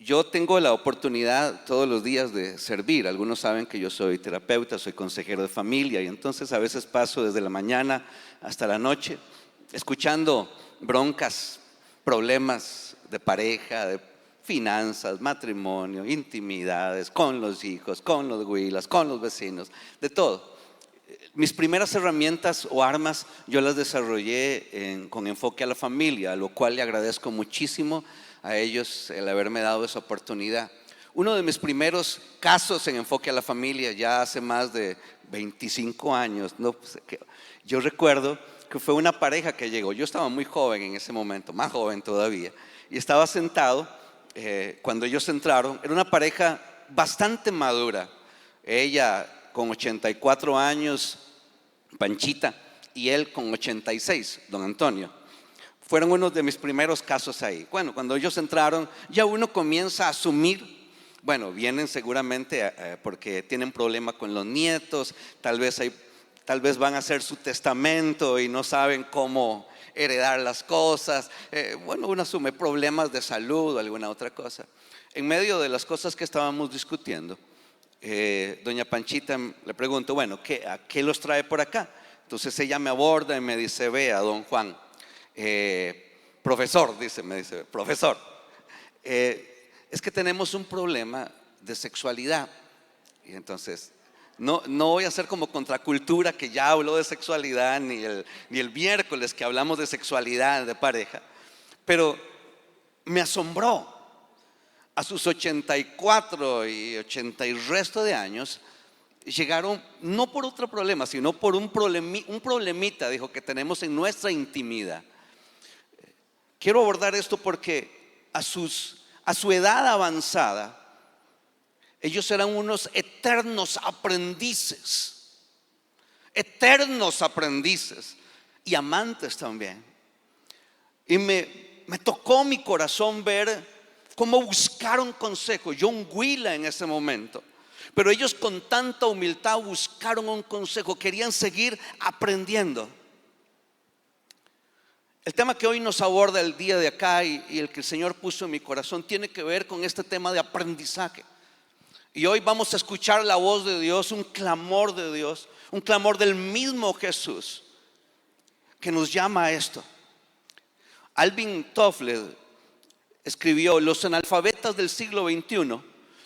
Yo tengo la oportunidad todos los días de servir. Algunos saben que yo soy terapeuta, soy consejero de familia y entonces a veces paso desde la mañana hasta la noche escuchando broncas, problemas de pareja, de finanzas, matrimonio, intimidades, con los hijos, con los huilas, con los vecinos, de todo. Mis primeras herramientas o armas yo las desarrollé con enfoque a la familia, a lo cual le agradezco muchísimo a ellos el haberme dado esa oportunidad. Uno de mis primeros casos en enfoque a la familia, ya hace más de 25 años, ¿no? Yo recuerdo que fue una pareja que llegó. Yo estaba muy joven en ese momento, más joven todavía, y estaba sentado cuando ellos entraron. Era una pareja bastante madura. Ella con 84 años, Panchita, y él con 86, don Antonio. Fueron uno de mis primeros casos ahí. Bueno, cuando ellos entraron, ya uno comienza a asumir, bueno, vienen seguramente porque tienen problema con los nietos, tal vez van a hacer su testamento y no saben cómo heredar las cosas. Bueno, uno asume problemas de salud o alguna otra cosa. En medio de las cosas que estábamos discutiendo, doña Panchita le pregunto, bueno, ¿a qué los trae por acá? Entonces ella me aborda y me dice, vea, don Juan, profesor, me dice, profesor, es que tenemos un problema de sexualidad. Y entonces, no voy a hacer como contracultura que ya habló de sexualidad, ni el miércoles que hablamos de sexualidad de pareja, pero me asombró. A sus 84 y 80 y resto de años, llegaron no por otro problema, sino por un problemita, dijo, que tenemos en nuestra intimidad. Quiero abordar esto porque a su edad avanzada, ellos eran unos eternos aprendices y amantes también. Y me tocó mi corazón ver cómo buscaron consejo. John Wheeler en ese momento, pero ellos con tanta humildad buscaron un consejo, querían seguir aprendiendo. El tema que hoy nos aborda el día de acá y el que el Señor puso en mi corazón tiene que ver con este tema de aprendizaje. Y hoy vamos a escuchar la voz de Dios, un clamor de Dios, un clamor del mismo Jesús que nos llama a esto. Alvin Toffler escribió: los analfabetas del siglo XXI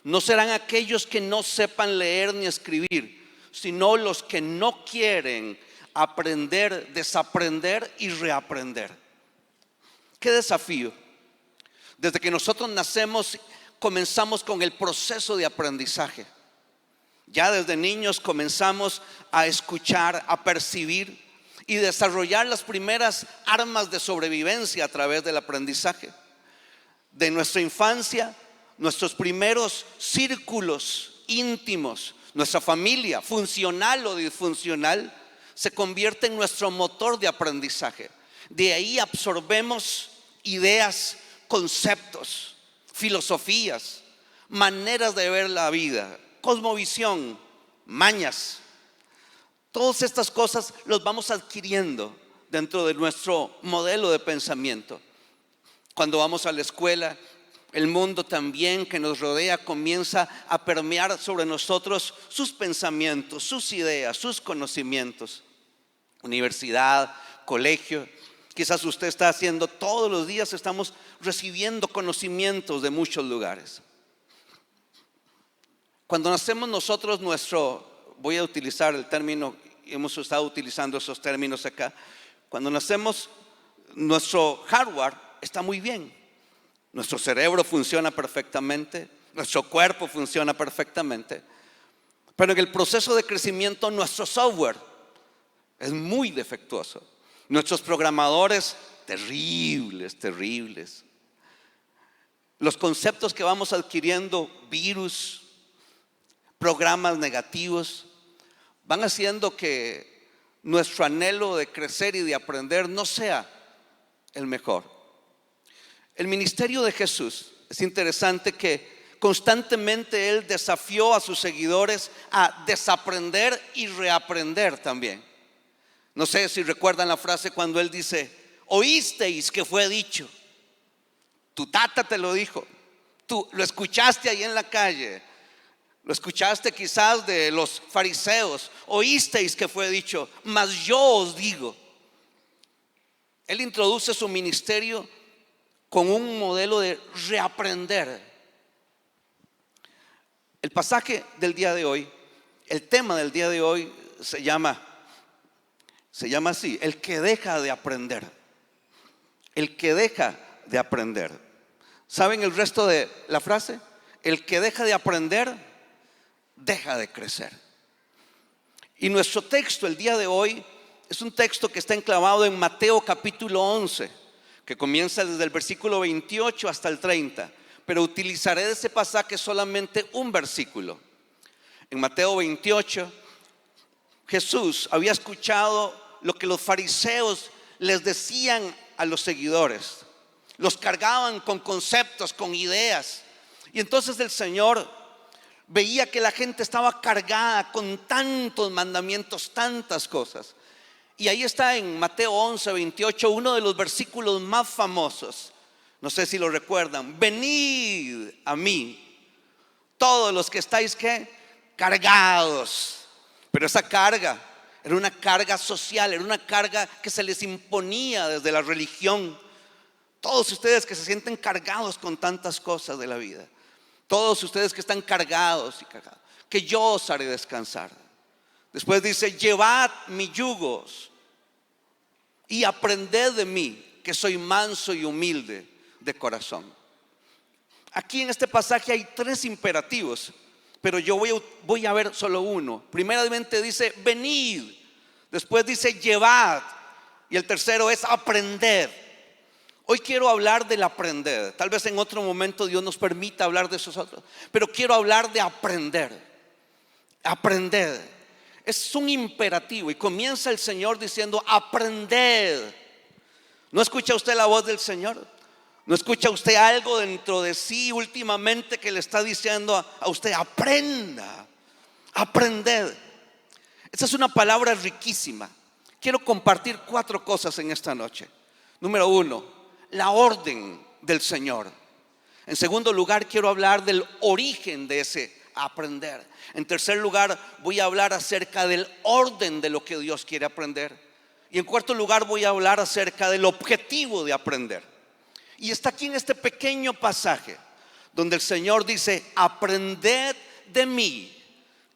no serán aquellos que no sepan leer ni escribir, sino los que no quieren aprender, desaprender y reaprender. Qué desafío. Desde que nosotros nacemos comenzamos con el proceso de aprendizaje. Ya desde niños comenzamos a escuchar, a percibir y desarrollar las primeras armas de sobrevivencia a través del aprendizaje. De nuestra infancia, nuestros primeros círculos íntimos, nuestra familia, funcional o disfuncional, se convierte en nuestro motor de aprendizaje. De ahí absorbemos ideas, conceptos, filosofías, maneras de ver la vida, cosmovisión, mañas. Todas estas cosas los vamos adquiriendo dentro de nuestro modelo de pensamiento. Cuando vamos a la escuela, el mundo también que nos rodea comienza a permear sobre nosotros sus pensamientos, sus ideas, sus conocimientos. Universidad, colegio, quizás usted está haciendo todos los días, estamos recibiendo conocimientos de muchos lugares. Cuando nacemos nosotros, voy a utilizar el término, hemos estado utilizando esos términos acá. Cuando nacemos, nuestro hardware está muy bien. Nuestro cerebro funciona perfectamente, nuestro cuerpo funciona perfectamente. Pero en el proceso de crecimiento, nuestro software es muy defectuoso. Nuestros programadores, terribles. Los conceptos que vamos adquiriendo, virus, programas negativos, van haciendo que nuestro anhelo de crecer y de aprender no sea el mejor. El ministerio de Jesús, es interesante que constantemente Él desafió a sus seguidores a desaprender y reaprender también. No sé si recuerdan la frase cuando Él dice: oísteis que fue dicho, tu tata te lo dijo, Tú lo escuchaste ahí en la calle, lo escuchaste quizás de los fariseos, oísteis que fue dicho, mas yo os digo. Él introduce su ministerio con un modelo de reaprender. El pasaje del día de hoy, el tema del día de hoy se llama así: el que deja de aprender. El que deja de aprender. ¿Saben el resto de la frase? El que deja de aprender, deja de crecer. Y nuestro texto el día de hoy es un texto que está enclavado en Mateo capítulo 11, que comienza desde el versículo 28 hasta el 30. Pero utilizaré de ese pasaje solamente un versículo. En Mateo 28, Jesús había escuchado lo que los fariseos les decían a los seguidores. Los cargaban con conceptos, con ideas. Y entonces el Señor veía que la gente estaba cargada con tantos mandamientos, tantas cosas. Y ahí está en Mateo 11, 28, uno de los versículos más famosos. No sé si lo recuerdan. Venid a mí, todos los que estáis, ¿qué? Cargados. Pero esa carga era una carga social, era una carga que se les imponía desde la religión. Todos ustedes que se sienten cargados con tantas cosas de la vida, todos ustedes que están cargados y cargados, que yo os haré descansar. Después dice: llevad mi yugo y aprended de mí, que soy manso y humilde de corazón. Aquí en este pasaje hay tres imperativos, pero yo voy a ver solo uno. Primeramente dice venid, después dice llevad, y el tercero es aprended. Hoy quiero hablar del aprender. Tal vez en otro momento Dios nos permita hablar de esos otros, pero quiero hablar de aprender. Aprended es un imperativo y comienza el Señor diciendo aprended. ¿No escucha usted la voz del Señor? ¿No escucha usted algo dentro de sí últimamente que le está diciendo a usted: aprenda, aprended? Esta es una palabra riquísima. Quiero compartir 4 cosas en esta noche. Número 1, la orden del Señor. En segundo lugar, quiero hablar del origen de ese aprender. En tercer lugar, voy a hablar acerca del orden de lo que Dios quiere aprender. Y en cuarto lugar, voy a hablar acerca del objetivo de aprender. Y está aquí en este pequeño pasaje donde el Señor dice: aprended de mí,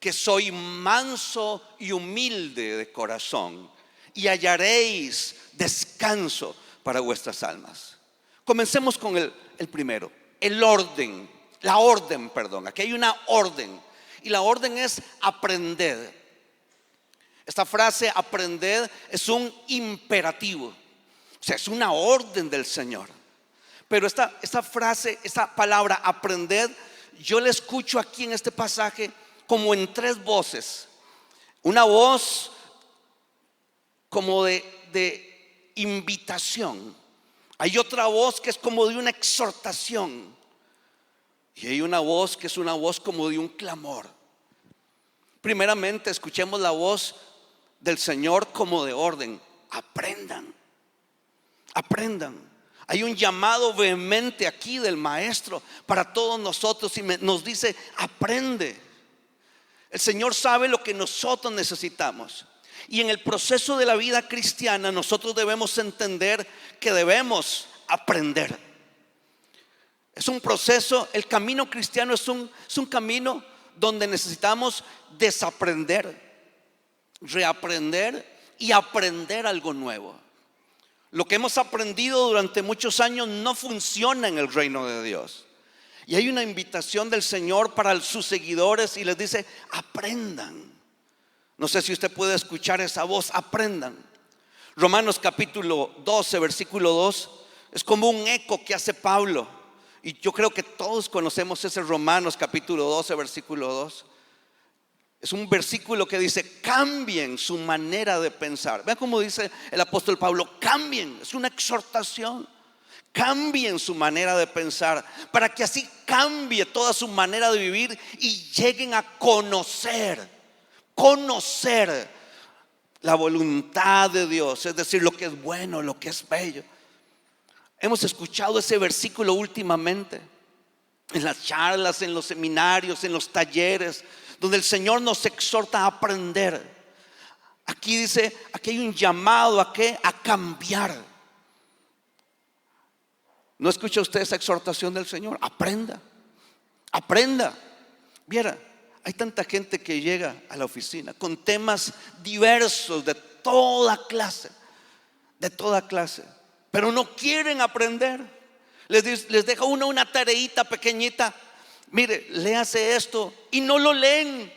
que soy manso y humilde de corazón, y hallaréis descanso para vuestras almas. Comencemos con el primero, el orden, la orden, perdón. Aquí hay una orden, y la orden es aprender. Esta frase aprender es un imperativo, o sea, es una orden del Señor. Pero esta frase, esta palabra aprender, yo la escucho aquí en este pasaje como en 3 voces. Una voz como de invitación. Hay otra voz que es como de una exhortación. Y hay una voz que es una voz como de un clamor. Primeramente, escuchemos la voz del Señor como de orden. Aprendan, aprendan. Hay un llamado vehemente aquí del Maestro para todos nosotros y nos dice: aprende. El Señor sabe lo que nosotros necesitamos. Y en el proceso de la vida cristiana nosotros debemos entender que debemos aprender. Es un proceso, el camino cristiano es un camino donde necesitamos desaprender, reaprender y aprender algo nuevo. Lo que hemos aprendido durante muchos años no funciona en el reino de Dios. Y hay una invitación del Señor para sus seguidores y les dice: aprendan. No sé si usted puede escuchar esa voz, aprendan. Romanos capítulo 12, versículo 2 es como un eco que hace Pablo. Y yo creo que todos conocemos ese Romanos capítulo 12, versículo 2. Es un versículo que dice: cambien su manera de pensar. Vean cómo dice el apóstol Pablo: cambien, es una exhortación. Cambien su manera de pensar para que así cambie toda su manera de vivir y lleguen a conocer la voluntad de Dios, es decir, lo que es bueno, lo que es bello. Hemos escuchado ese versículo últimamente. en las charlas, en los seminarios, en los talleres, donde el Señor nos exhorta a aprender. Aquí dice, aquí hay un llamado a ¿qué? A cambiar. ¿No escucha usted esa exhortación del Señor? Aprenda, aprenda. Viera, hay tanta gente que llega a la oficina con temas diversos de toda clase, pero no quieren aprender. Les deja una tareita pequeñita. Mire, léase esto y no lo leen.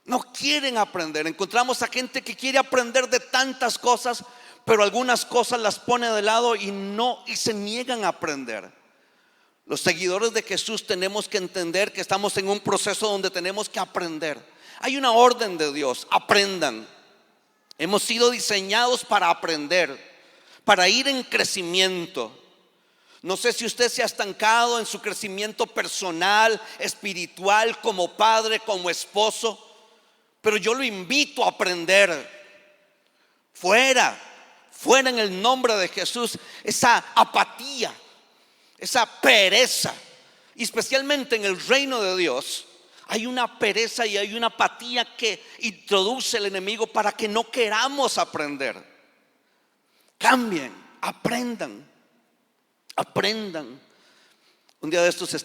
No quieren aprender. Encontramos a gente que quiere aprender de tantas cosas, pero algunas cosas las pone de lado y se niegan a aprender. Los seguidores de Jesús tenemos que entender que estamos en un proceso donde tenemos que aprender. Hay una orden de Dios: aprendan. Hemos sido diseñados para aprender, para ir en crecimiento. No sé si usted se ha estancado en su crecimiento personal, espiritual, como padre, como esposo, pero yo lo invito a aprender. Fuera en el nombre de Jesús esa apatía, esa pereza. Y especialmente en el reino de Dios hay una pereza y hay una apatía que introduce el enemigo para que no queramos aprender. Cambien, aprendan. Un día de estos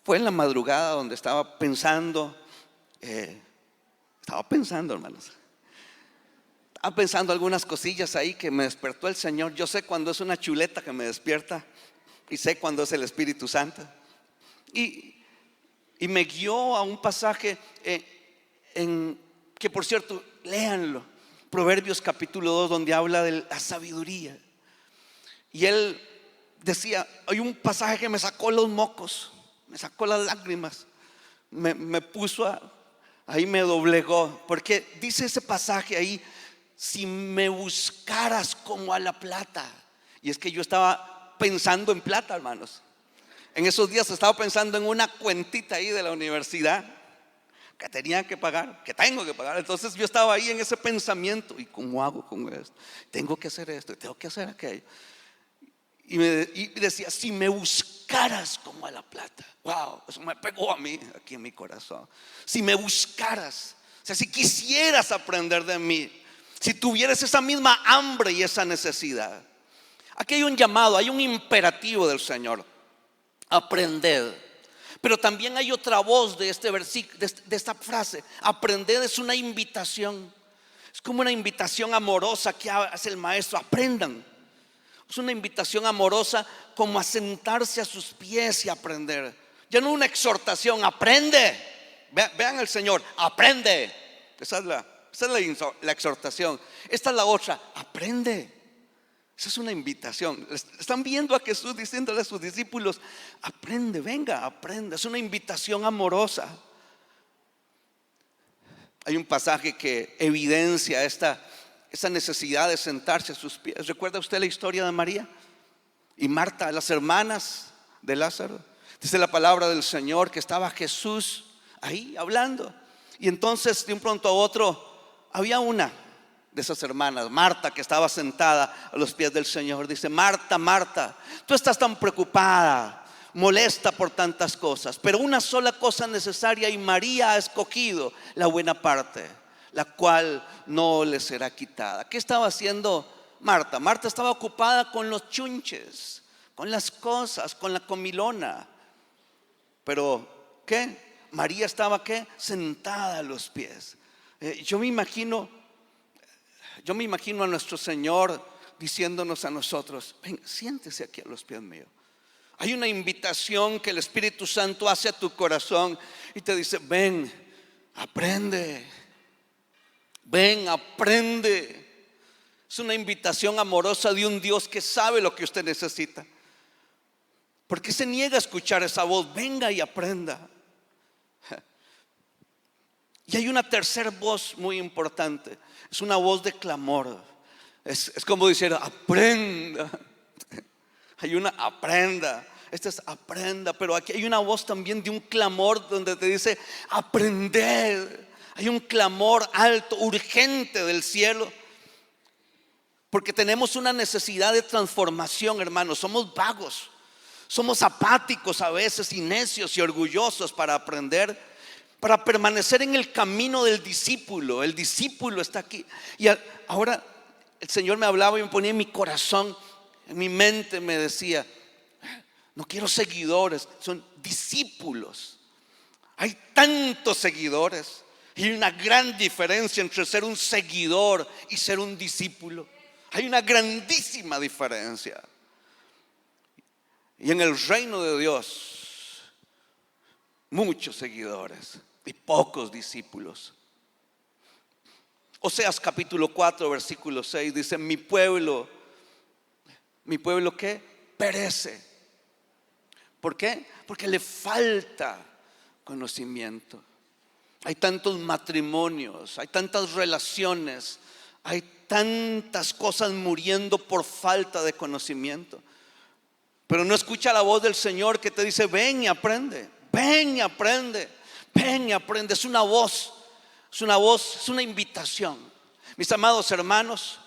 fue en la madrugada donde estaba pensando, hermanos. Estaba pensando algunas cosillas ahí que me despertó el Señor. Yo sé cuando es una chuleta que me despierta y sé cuando es el Espíritu Santo. Y me guió a un pasaje que, por cierto, léanlo, Proverbios capítulo 2, donde habla de la sabiduría. Y él decía, hay un pasaje que me sacó los mocos, me sacó las lágrimas, me puso ahí me doblegó, porque dice ese pasaje ahí: si me buscaras como a la plata. Y es que yo estaba pensando en plata, hermanos. En esos días estaba pensando en una cuentita ahí de la universidad que tenía que pagar, que tengo que pagar. Entonces yo estaba ahí en ese pensamiento: ¿y cómo hago con esto? Tengo que hacer esto, tengo que hacer aquello. Y decía: si me buscaras como a la plata. Wow, eso me pegó a mí, aquí en mi corazón. Si me buscaras, o sea, si quisieras aprender de mí, si tuvieras esa misma hambre y esa necesidad. Aquí hay un llamado, hay un imperativo del Señor: aprended. Pero también hay otra voz de este versículo, de esta frase: aprended es una invitación. Es como una invitación amorosa que hace el maestro: aprendan. Es una invitación amorosa, como a sentarse a sus pies y aprender. Ya no una exhortación: aprende. Vean el Señor: aprende. Esa es la exhortación. Esta es la otra: aprende. Esa es una invitación. Están viendo a Jesús diciéndole a sus discípulos: aprende, venga, aprenda. Es una invitación amorosa. Hay un pasaje que evidencia esa necesidad de sentarse a sus pies. ¿Recuerda usted la historia de María y Marta, las hermanas de Lázaro? Dice la palabra del Señor que estaba Jesús ahí hablando, y entonces de un pronto a otro había una de esas hermanas, Marta, que estaba sentada a los pies del Señor. Dice: Marta, Marta, tú estás tan preocupada, molesta por tantas cosas, pero una sola cosa necesaria, y María ha escogido la buena parte, la cual no le será quitada. ¿Qué estaba haciendo Marta? Marta estaba ocupada con los chunches, con las cosas, con la comilona. Pero ¿qué? María estaba ¿qué? Sentada a los pies. Yo me imagino a nuestro Señor diciéndonos a nosotros: ven, siéntese aquí a los pies míos. Hay una invitación que el Espíritu Santo hace a tu corazón y te dice: ven, aprende. Ven, aprende. Es una invitación amorosa de un Dios que sabe lo que usted necesita. ¿Por qué se niega a escuchar esa voz? Venga y aprenda. Y hay una tercera voz muy importante. Es una voz de clamor. Es como decir: aprenda. Hay una aprenda. Esta es aprenda. Pero aquí hay una voz también de un clamor donde te dice: aprended. Hay un clamor alto, urgente del cielo, porque tenemos una necesidad de transformación, hermanos. Somos vagos, Somos apáticos a veces y necios y orgullosos para aprender, para permanecer en el camino del discípulo. El discípulo está aquí. Y ahora el Señor me hablaba y me ponía en mi corazón, en mi mente me decía: no quiero seguidores, son discípulos. Hay tantos seguidores y hay una gran diferencia entre ser un seguidor y ser un discípulo. Hay una grandísima diferencia. Y en el reino de Dios, muchos seguidores y pocos discípulos. Oseas capítulo 4 versículo 6 dice: mi pueblo ¿qué? Perece. ¿Por qué? Porque le falta conocimiento. Hay tantos matrimonios, hay tantas relaciones, hay tantas cosas muriendo por falta de conocimiento. Pero no escucha la voz del Señor que te dice: ven y aprende, ven y aprende, ven y aprende. Es una voz, es una invitación. Mis amados hermanos,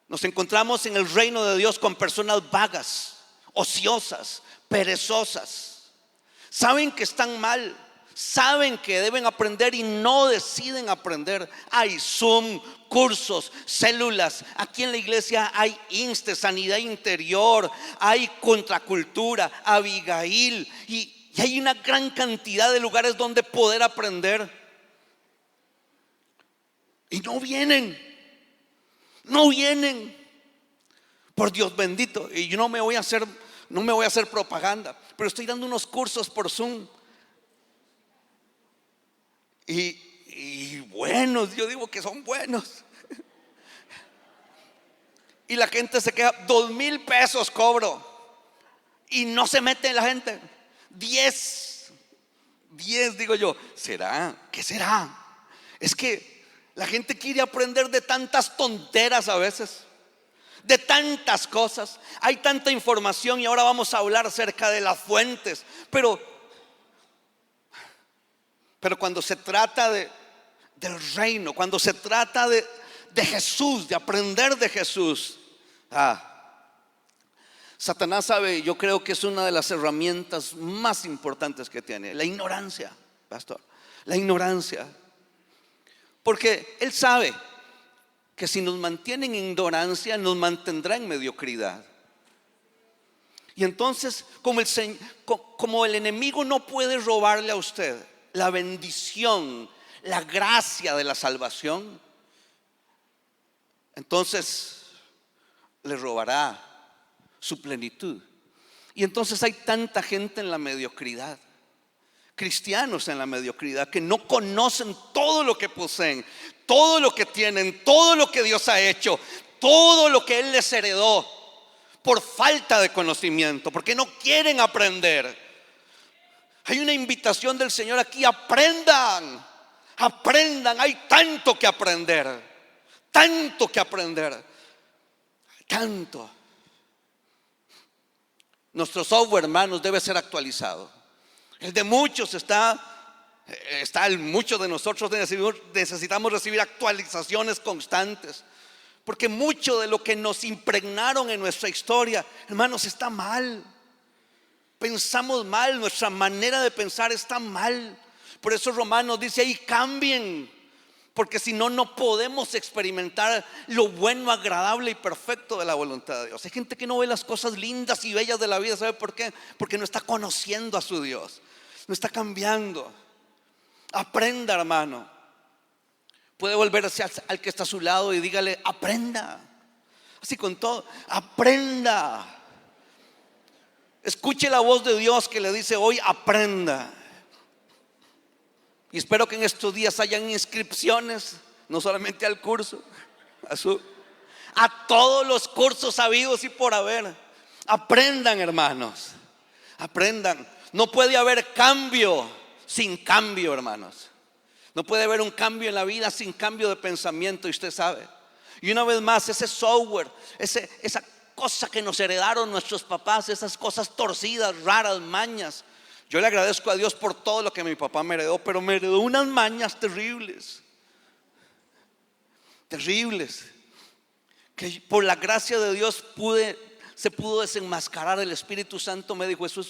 nos encontramos en el reino de Dios con personas vagas, ociosas, perezosas. Saben que están mal, saben que deben aprender y no deciden aprender. Hay Zoom, cursos, células. Aquí en la iglesia hay INSTE, Sanidad Interior, hay Contracultura, Abigail, y hay una gran cantidad de lugares donde poder aprender. Y no vienen. Por Dios bendito. Y yo no me voy a hacer propaganda, pero estoy dando unos cursos por Zoom. Y buenos, yo digo que son buenos. Y la gente se queda: 2,000 pesos cobro. Y no se mete la gente. 10 digo yo, ¿será? ¿Qué será? Es que la gente quiere aprender de tantas tonteras a veces, de tantas cosas. Hay tanta información y ahora vamos a hablar acerca de las fuentes. Pero cuando se trata del reino, cuando se trata de Jesús, de aprender de Jesús, Satanás sabe, yo creo que es una de las herramientas más importantes que tiene: la ignorancia, pastor, la ignorancia. Porque él sabe que si nos mantiene en ignorancia, nos mantendrá en mediocridad. Y entonces, como el enemigo no puede robarle a usted la bendición, la gracia de la salvación, entonces le robará su plenitud. Y entonces hay tanta gente en la mediocridad, cristianos en la mediocridad, que no conocen todo lo que poseen, todo lo que tienen, todo lo que Dios ha hecho, todo lo que Él les heredó, por falta de conocimiento, porque no quieren aprender. Hay una invitación del Señor aquí: aprendan, hay tanto que aprender, tanto. Nuestro software, hermanos, debe ser actualizado. El de muchos muchos de nosotros necesitamos recibir actualizaciones constantes, porque mucho de lo que nos impregnaron en nuestra historia, hermanos, está mal. Pensamos mal, nuestra manera de pensar está mal. Por eso Romanos dice: ahí cambien, porque si no, no podemos experimentar lo bueno, agradable y perfecto de la voluntad de Dios. Hay gente que no ve las cosas lindas y bellas de la vida. ¿Sabe por qué? Porque no está conociendo a su Dios, no está cambiando. Aprenda, hermano. Puede volverse al que está a su lado y dígale: aprenda. Así con todo, aprenda. Escuche la voz de Dios que le dice hoy: aprenda. Y espero que en estos días hayan inscripciones, no solamente al curso, a todos los cursos habidos y por haber. Aprendan, hermanos, aprendan. No puede haber cambio sin cambio, hermanos. No puede haber un cambio en la vida sin cambio de pensamiento, y usted sabe. Y una vez más, ese software, esa cosa que nos heredaron nuestros papás, esas cosas torcidas, raras, mañas. Yo le agradezco a Dios por todo lo que mi papá me heredó, pero me heredó unas mañas terribles, que por la gracia de Dios pude se pudo desenmascarar. El Espíritu Santo me dijo, eso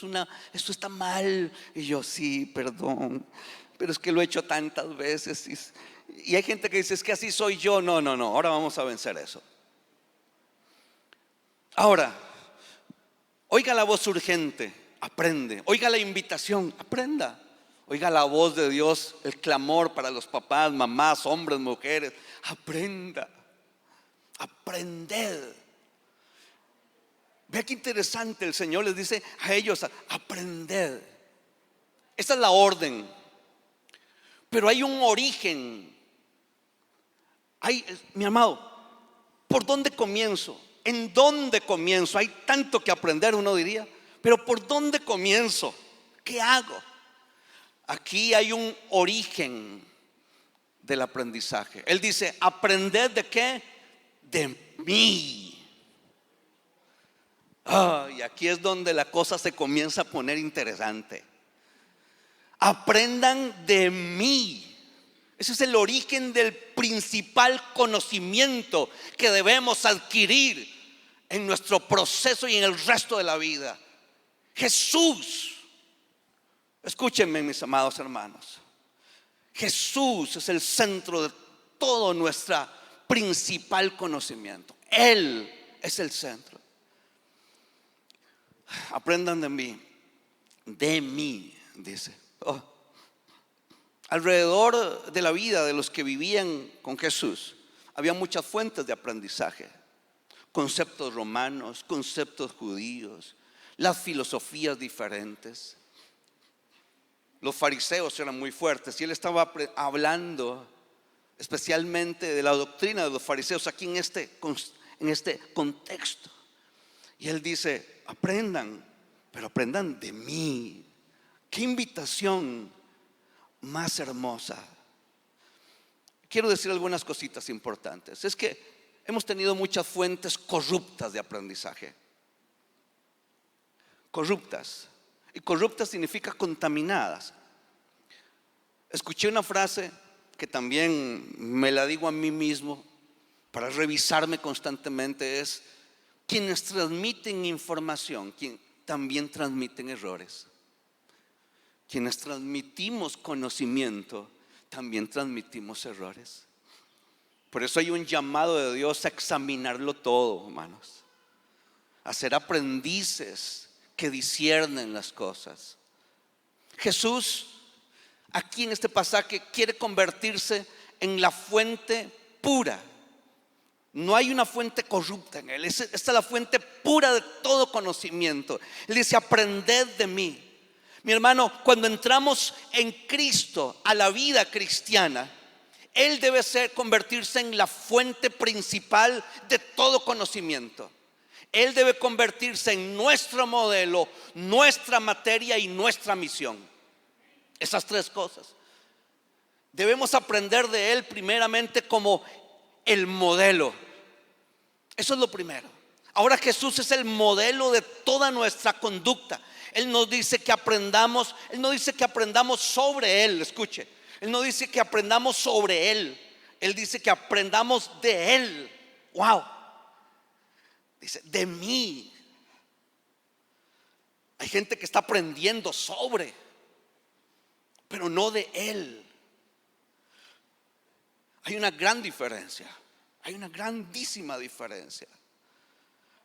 está mal. Y yo, sí, perdón, pero es que lo he hecho tantas veces. Y hay gente que dice, es que así soy yo. No, ahora vamos a vencer eso. Ahora, oiga la voz urgente, aprende. Oiga la invitación, aprenda. Oiga la voz de Dios, el clamor para los papás, mamás, hombres, mujeres. Aprenda, aprended. Vea qué interesante, el Señor les dice a ellos, aprended. Esa es la orden. Pero hay un origen. Mi amado, ¿por dónde comienzo? ¿En dónde comienzo? Hay tanto que aprender, uno diría. Pero ¿por dónde comienzo? ¿Qué hago? Aquí hay un origen del aprendizaje. Él dice, ¿aprended de qué? De mí. Y aquí es donde la cosa se comienza a poner interesante. Aprendan de mí. Ese es el origen del principal conocimiento que debemos adquirir en nuestro proceso y en el resto de la vida. Jesús. Escúchenme, mis amados hermanos. Jesús es el centro de todo nuestro principal conocimiento. Él es el centro. Aprendan de mí, dice. Alrededor de la vida de los que vivían con Jesús había muchas fuentes de aprendizaje, conceptos romanos, conceptos judíos, las filosofías diferentes. Los fariseos eran muy fuertes y él estaba hablando especialmente de la doctrina de los fariseos aquí en este contexto. Y él dice, aprendan, pero aprendan de mí. Qué invitación más hermosa. Quiero decir algunas cositas importantes. Es que hemos tenido muchas fuentes corruptas de aprendizaje. Corruptas. Y corruptas significa contaminadas. Escuché una frase que también me la digo a mí mismo para revisarme constantemente, es: quienes transmiten información, también transmiten errores. Quienes transmitimos conocimiento, también transmitimos errores. Por eso hay un llamado de Dios a examinarlo todo, hermanos, a ser aprendices que disciernen las cosas. Jesús, aquí en este pasaje, quiere convertirse en la fuente pura. No hay una fuente corrupta en él. Esta es la fuente pura de todo conocimiento. Él dice: aprended de mí. Mi hermano, cuando entramos en Cristo a la vida cristiana, Él debe convertirse en la fuente principal de todo conocimiento. Él debe convertirse en nuestro modelo, nuestra materia y nuestra misión. Esas tres cosas. Debemos aprender de Él primeramente como el modelo. Eso es lo primero. Ahora Jesús es el modelo de toda nuestra conducta. Él nos dice que aprendamos. Él no dice que aprendamos sobre Él. Escuche, Él no dice que aprendamos sobre Él. Él dice que aprendamos de Él. Wow. Dice, de mí. Hay gente que está aprendiendo sobre, pero no de Él. Hay una gran diferencia. Hay una grandísima diferencia.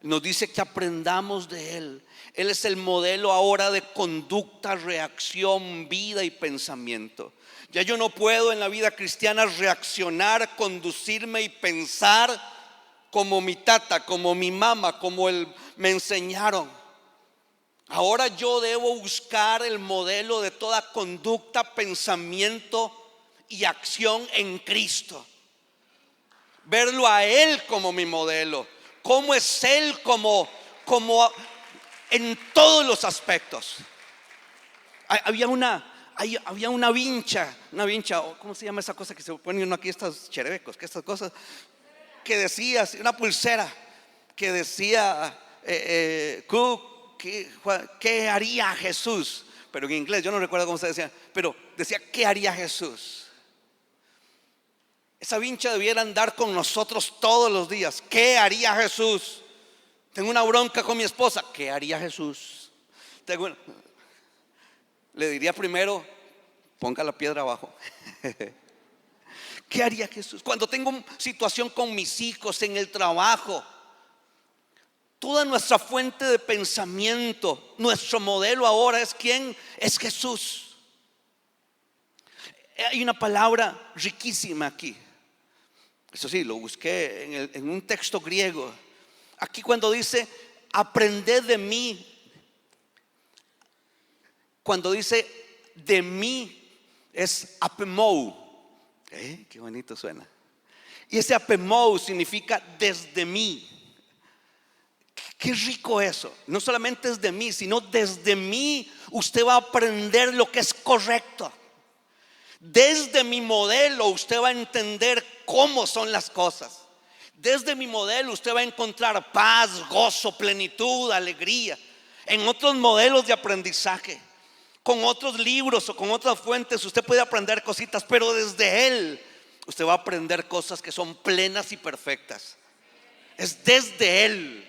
Nos dice que aprendamos de Él. Él es el modelo ahora de conducta, reacción, vida y pensamiento. Ya yo no puedo en la vida cristiana reaccionar, conducirme y pensar como mi tata, como mi mamá, como me enseñaron. Ahora yo debo buscar el modelo de toda conducta, pensamiento y acción en Cristo. Verlo a Él como mi modelo. Cómo es Él como en todos los aspectos. Había una vincha, ¿cómo se llama esa cosa que se pone uno aquí, estos cherebecos, que estas cosas que decía, una pulsera que decía ¿qué haría Jesús? Pero en inglés yo no recuerdo cómo se decía, pero decía ¿qué haría Jesús? Esa vincha debiera andar con nosotros todos los días. ¿Qué haría Jesús? Tengo una bronca con mi esposa. ¿Qué haría Jesús? Le diría primero, ponga la piedra abajo. ¿Qué haría Jesús? Cuando tengo una situación con mis hijos, en el trabajo, toda nuestra fuente de pensamiento, nuestro modelo ahora es ¿quién? Es Jesús. Hay una palabra riquísima aquí. Eso sí, lo busqué en un texto griego. Aquí cuando dice aprended de mí, cuando dice de mí es apemou. Qué bonito suena. Y ese apemou significa desde mí. Qué rico eso. No solamente es de mí, sino desde mí usted va a aprender lo que es correcto. Desde mi modelo usted va a entender cómo son las cosas. Desde mi modelo usted va a encontrar paz, gozo, plenitud, alegría. En otros modelos de aprendizaje, con otros libros o con otras fuentes usted puede aprender cositas, pero desde él usted va a aprender cosas que son plenas y perfectas. Es desde él.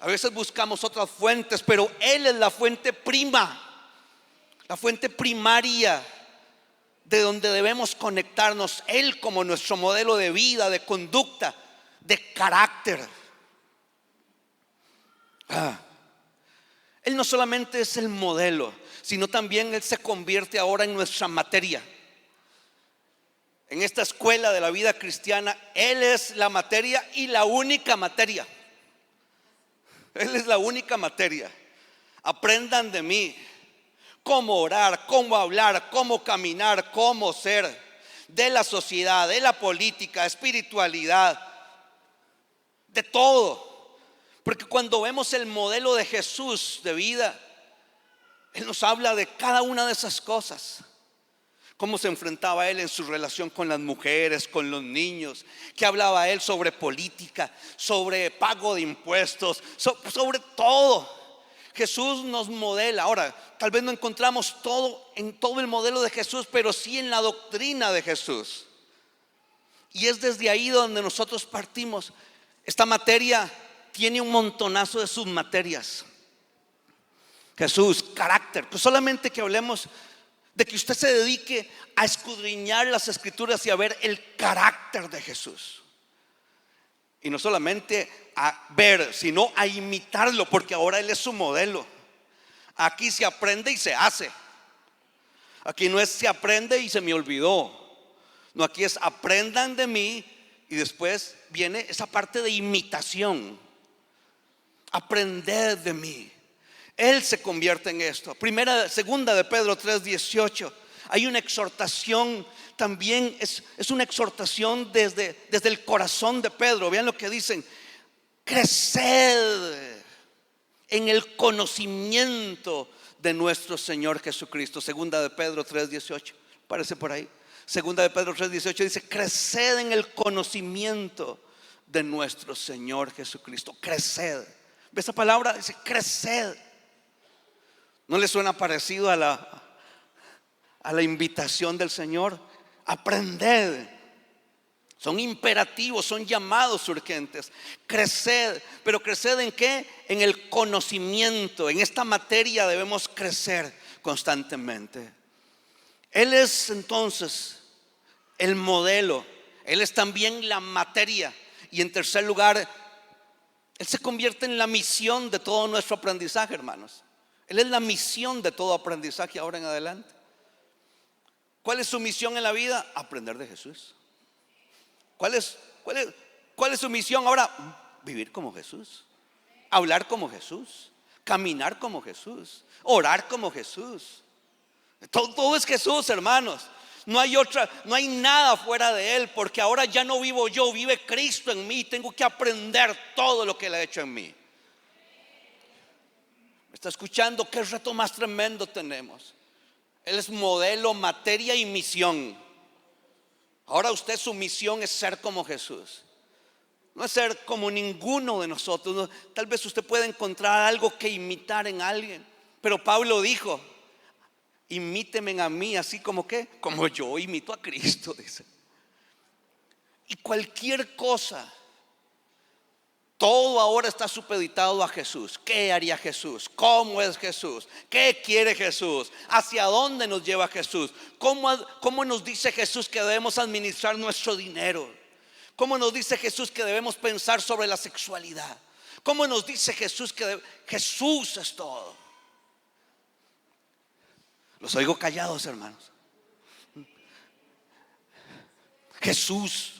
A veces buscamos otras fuentes, pero él es la fuente prima, la fuente primaria de donde debemos conectarnos. Él como nuestro modelo de vida, de conducta, de carácter. Él no solamente es el modelo, sino también Él se convierte ahora en nuestra materia. En esta escuela de la vida cristiana, Él es la materia y la única materia. Él es la única materia. Aprendan de mí cómo orar, cómo hablar, cómo caminar, cómo ser, de la sociedad, de la política, espiritualidad, de todo. Porque cuando vemos el modelo de Jesús de vida, Él nos habla de cada una de esas cosas. Cómo se enfrentaba Él en su relación con las mujeres, con los niños. Qué hablaba Él sobre política, sobre pago de impuestos, sobre todo. Jesús nos modela. Ahora, tal vez no encontramos todo en todo el modelo de Jesús, pero sí en la doctrina de Jesús. Y es desde ahí donde nosotros partimos. Esta materia tiene un montonazo de submaterias. Jesús, carácter. Pues solamente que hablemos de que usted se dedique a escudriñar las escrituras y a ver el carácter de Jesús. Y no solamente a ver, sino a imitarlo, porque ahora Él es su modelo. Aquí se aprende y se hace. Aquí no es se aprende y se me olvidó. No, aquí es aprendan de mí. Y después viene esa parte de imitación. Aprended de mí. Él se convierte en esto. Segunda de Pedro 3:18. Hay una exhortación también, es una exhortación desde el corazón de Pedro. Vean lo que dicen: creced en el conocimiento de nuestro Señor Jesucristo. Segunda de Pedro 3:18. Parece por ahí. Segunda de Pedro 3:18 dice: creced en el conocimiento de nuestro Señor Jesucristo. Creced. ¿Ve esa palabra? Dice creced. ¿No le suena parecido a la invitación del Señor? Aprended. Son imperativos, son llamados urgentes. Creced. ¿Pero creced en qué? En el conocimiento. En esta materia debemos crecer constantemente. Él es entonces el modelo. Él es también la materia. Y en tercer lugar, Él se convierte en la misión de todo nuestro aprendizaje, hermanos. Él es la misión de todo aprendizaje ahora en adelante. ¿Cuál es su misión en la vida? Aprender de Jesús. ¿Cuál es su misión ahora? Vivir como Jesús, hablar como Jesús, caminar como Jesús, orar como Jesús. Todo es Jesús, hermanos. No hay nada fuera de Él, porque ahora ya no vivo yo, vive Cristo en mí. Tengo que aprender todo lo que Él ha hecho en mí. ¿Me está escuchando? ¿Qué reto más tremendo tenemos? Él es modelo, materia y misión. Ahora usted, su misión es ser como Jesús. No es ser como ninguno de nosotros. Tal vez usted pueda encontrar algo que imitar en alguien, pero Pablo dijo: imíteme a mí, así como que, como yo imito a Cristo, dice. Y cualquier cosa Todo ahora está supeditado a Jesús. ¿Qué haría Jesús? ¿Cómo es Jesús? ¿Qué quiere Jesús? ¿Hacia dónde nos lleva Jesús? ¿Cómo nos dice Jesús que debemos administrar nuestro dinero? ¿Cómo nos dice Jesús que debemos pensar sobre la sexualidad? ¿Cómo nos dice Jesús que Jesús es todo? Los oigo callados, hermanos. Jesús.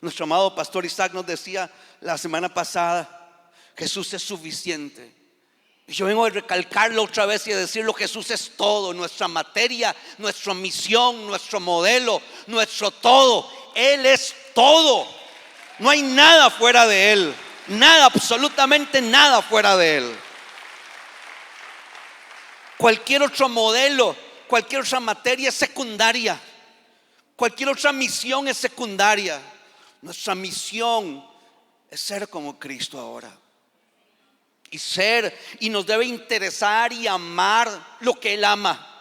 Nuestro amado pastor Isaac nos decía la semana pasada: Jesús es suficiente. Y yo vengo a recalcarlo otra vez y a decirlo: Jesús es todo, nuestra materia, nuestra misión, nuestro modelo, nuestro todo. Él es todo. No hay nada fuera de Él. Nada, absolutamente nada fuera de Él. Cualquier otro modelo, cualquier otra materia es secundaria. Cualquier otra misión es secundaria. Nuestra misión es ser como Cristo ahora. Y nos debe interesar y amar lo que Él ama.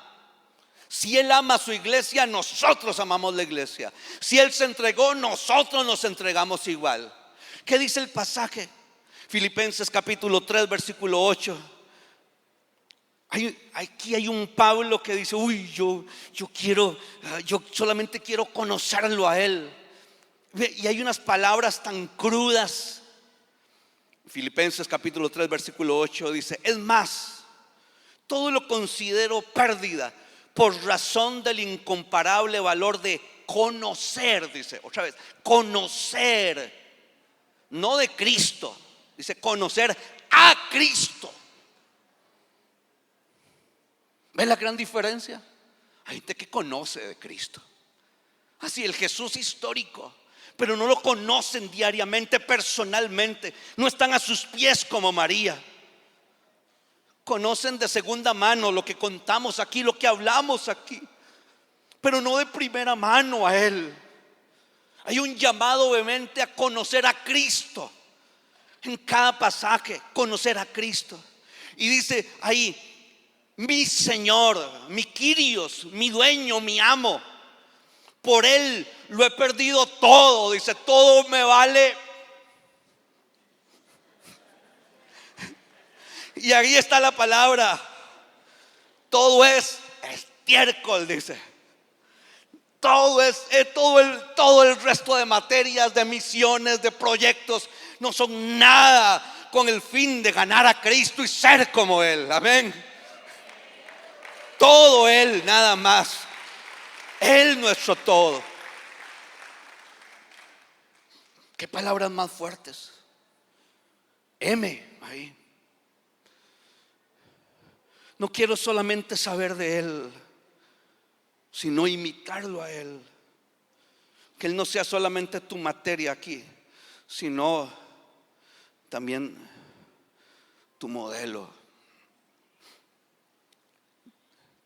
Si Él ama a su iglesia, nosotros amamos la iglesia. Si Él se entregó, nosotros nos entregamos igual. ¿Qué dice el pasaje? Filipenses capítulo 3 versículo 8. Aquí hay un Pablo que dice: yo solamente quiero conocerlo a Él. Y hay unas palabras tan crudas. Filipenses capítulo 3 versículo 8 dice: es más, todo lo considero pérdida por razón del incomparable valor de conocer. Dice otra vez, conocer, no de Cristo. Dice conocer a Cristo. ¿Ven la gran diferencia? Hay gente que conoce de Cristo, así el Jesús histórico, pero no lo conocen diariamente, personalmente. No están a sus pies como María. Conocen de segunda mano lo que contamos aquí, lo que hablamos aquí, pero no de primera mano a Él. Hay un llamado vehemente a conocer a Cristo. En cada pasaje, conocer a Cristo. Y dice ahí: mi Señor, mi Kyrios, mi dueño, mi amo. Por Él lo he perdido todo. Dice: todo me vale. Y ahí está la palabra. Todo es estiércol, dice. Todo el resto de materias, de misiones, de proyectos, no son nada con el fin de ganar a Cristo y ser como Él. Amén. Todo Él, nada más. Él nuestro todo. Qué palabras más fuertes. Ahí. No quiero solamente saber de Él, sino imitarlo a Él. Que Él no sea solamente tu materia aquí, sino también tu modelo.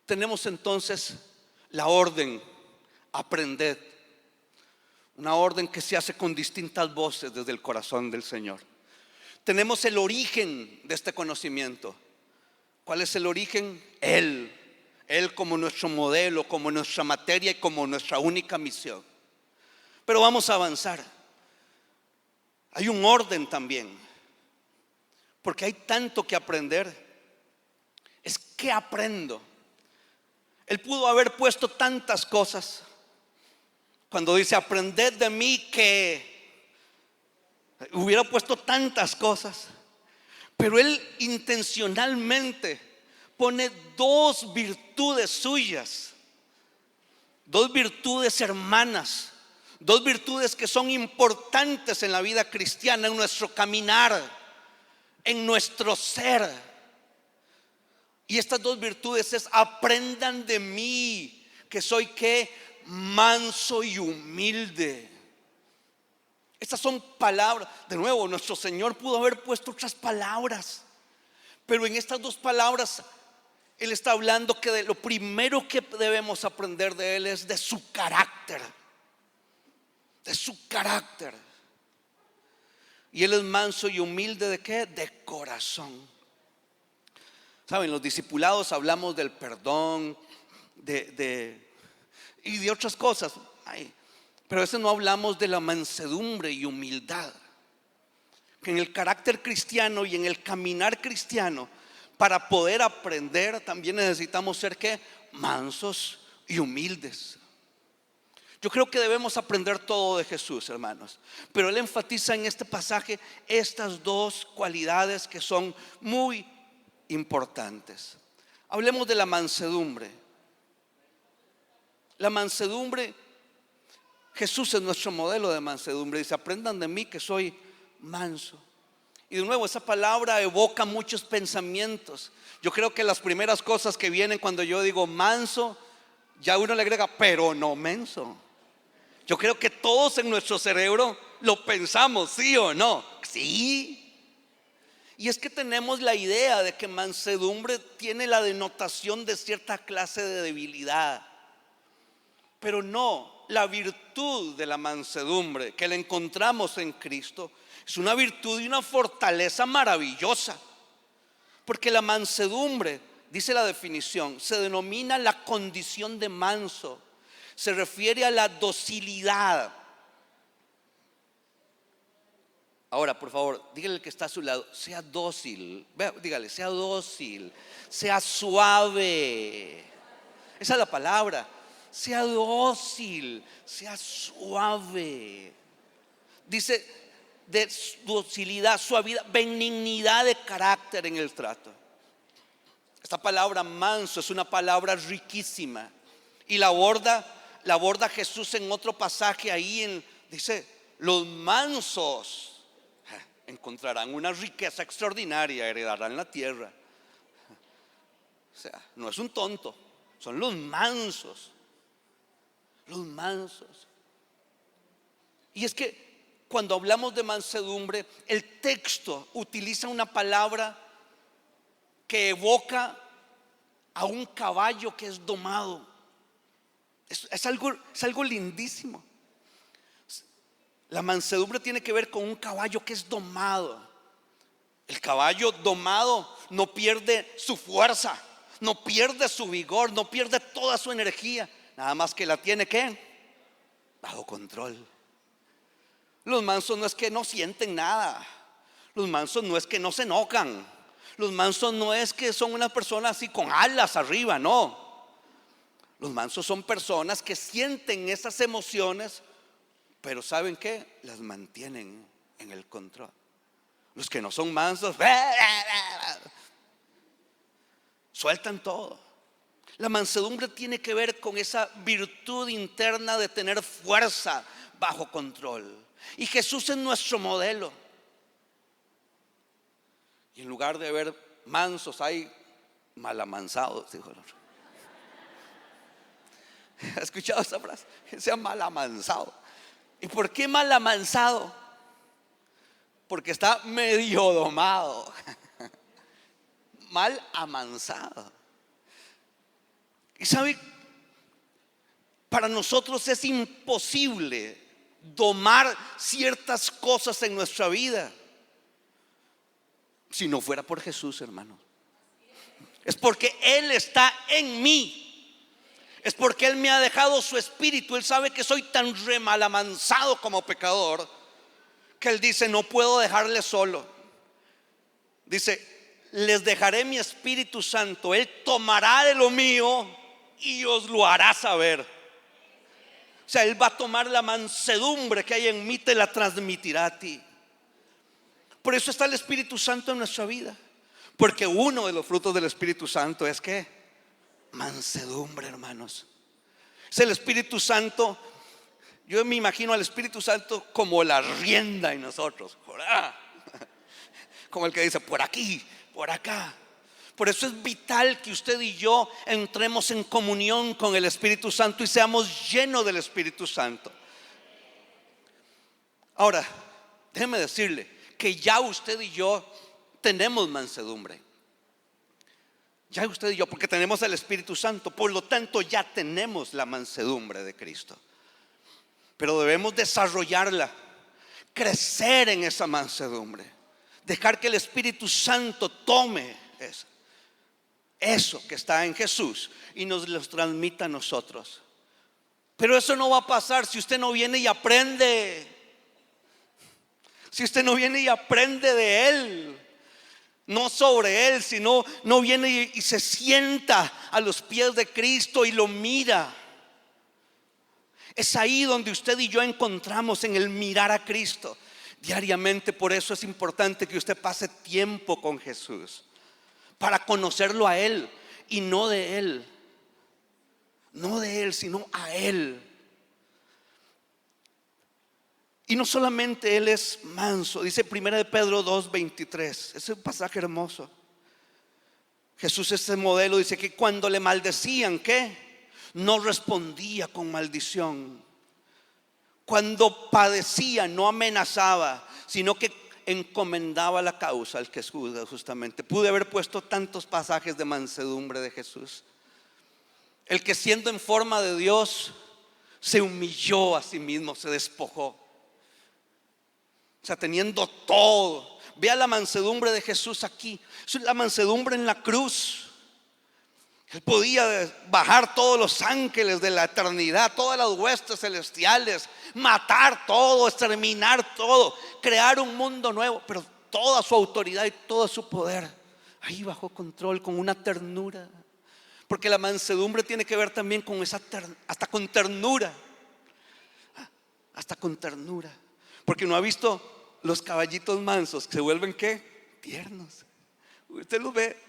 Tenemos entonces la orden: aprended. Una orden que se hace con distintas voces desde el corazón del Señor. Tenemos el origen de este conocimiento. ¿Cuál es el origen? Él como nuestro modelo, como nuestra materia y como nuestra única misión. Pero vamos a avanzar. Hay un orden también, porque hay tanto que aprender. Es que aprendo. Él pudo haber puesto tantas cosas. Cuando dice aprended de mí, que hubiera puesto tantas cosas. Pero Él intencionalmente pone dos virtudes suyas, dos virtudes hermanas, dos virtudes que son importantes en la vida cristiana, en nuestro caminar, en nuestro ser. Y estas dos virtudes es: aprendan de mí, que soy ¿qué? Manso y humilde. Estas son palabras. De nuevo, nuestro Señor pudo haber puesto otras palabras, pero en estas dos palabras Él está hablando que de lo primero que debemos aprender de Él es de su carácter. De su carácter. Y Él es manso y humilde, ¿de qué? De corazón. Saben, los discipulados hablamos del perdón, y de otras cosas. Pero a veces no hablamos de la mansedumbre y humildad. que en el carácter cristiano y en el caminar cristiano, para poder aprender, también necesitamos ser ¿qué? Mansos y humildes. Yo creo que debemos aprender todo de Jesús, hermanos, pero Él enfatiza en este pasaje estas dos cualidades que son muy importantes. Hablemos de la mansedumbre. La mansedumbre, Jesús es nuestro modelo de mansedumbre. Dice: aprendan de mí que soy manso. Y de nuevo, esa palabra evoca muchos pensamientos. Yo creo que las primeras cosas que vienen cuando yo digo manso, ya uno le agrega pero no menso. Yo creo que todos en nuestro cerebro lo pensamos, ¿sí o no? Sí. Y es que tenemos la idea de que mansedumbre tiene la denotación de cierta clase de debilidad. Pero no, la virtud de la mansedumbre que la encontramos en Cristo es una virtud y una fortaleza maravillosa. Porque la mansedumbre, dice la definición, se denomina la condición de manso. Se refiere a la docilidad. Ahora, por favor, dígale al que está a su lado: sea dócil. Dígale: sea dócil, sea suave. Esa es la palabra. Sea dócil, sea suave. Dice de docilidad, suavidad, benignidad de carácter en el trato. Esta palabra manso es una palabra riquísima y la aborda Jesús en otro pasaje ahí dice: los mansos encontrarán una riqueza extraordinaria, heredarán la tierra. O sea, no es un tonto, son los mansos. Los mansos. Y es que cuando hablamos de mansedumbre, el texto utiliza una palabra que evoca a un caballo que es domado. Es algo lindísimo. La mansedumbre tiene que ver con un caballo que es domado. El caballo domado no pierde su fuerza, no pierde su vigor, no pierde toda su energía. Nada más que la tiene ¿qué? Bajo control. Los mansos no es que no sienten nada. Los mansos no es que no se enojan. Los mansos no es que son una persona así con alas arriba, no. Los mansos son personas que sienten esas emociones, pero ¿saben qué? Las mantienen en el control. Los que no son mansos sueltan todo. La mansedumbre tiene que ver con esa virtud interna de tener fuerza bajo control. Y Jesús es nuestro modelo. Y en lugar de ver mansos hay malamansados, dijo el otro. ¿Has escuchado esa frase? Que sea malamansado. ¿Y por qué malamansado? Porque está medio domado. Mal amansado. Y sabe, para nosotros es imposible domar ciertas cosas en nuestra vida si no fuera por Jesús, hermano. Es porque Él está en mí. Es porque Él me ha dejado su espíritu. Él sabe que soy tan remalamansado como pecador que Él dice: no puedo dejarle solo. Dice: les dejaré mi Espíritu Santo. Él tomará de lo mío y os lo hará saber. O sea, Él va a tomar la mansedumbre que hay en mí, te la transmitirá a ti. Por eso está el Espíritu Santo en nuestra vida. Porque uno de los frutos del Espíritu Santo es ¿qué? Mansedumbre, hermanos. Es el Espíritu Santo. Yo me imagino al Espíritu Santo como la rienda en nosotros. Como el que dice: por aquí, por acá. Por eso es vital que usted y yo entremos en comunión con el Espíritu Santo y seamos llenos del Espíritu Santo. Ahora, déjeme decirle que ya usted y yo tenemos mansedumbre. Ya usted y yo, porque tenemos el Espíritu Santo. Por lo tanto, ya tenemos la mansedumbre de Cristo. Pero debemos desarrollarla, crecer en esa mansedumbre, dejar que el Espíritu Santo tome eso que está en Jesús y nos lo transmita a nosotros. Pero eso no va a pasar si usted no viene y aprende. Si usted no viene y aprende de Él, no sobre Él, sino no viene y se sienta a los pies de Cristo y lo mira. Es ahí donde usted y yo encontramos en el mirar a Cristo diariamente. Por eso es importante que usted pase tiempo con Jesús, para conocerlo a Él y no de Él. No de Él, sino a Él. Y no solamente Él es manso, dice 1 de Pedro 2:23. Es un pasaje hermoso. Jesús es ese modelo, dice que cuando le maldecían, ¿qué? No respondía con maldición. Cuando padecía, no amenazaba, sino que encomendaba la causa al que juzga justamente. Pude haber puesto tantos pasajes de mansedumbre de Jesús. El que siendo en forma de Dios se humilló a sí mismo, se despojó. O sea, teniendo todo. Vea la mansedumbre de Jesús aquí. Es la mansedumbre en la cruz. Él podía bajar todos los ángeles de la eternidad, todas las huestes celestiales, matar todo, exterminar todo, crear un mundo nuevo, pero toda su autoridad y todo su poder ahí bajo control, con una ternura. Porque la mansedumbre tiene que ver también con esa hasta con ternura. Hasta con ternura. Porque no ha visto los caballitos mansos que se vuelven ¿qué? Tiernos. Usted los ve.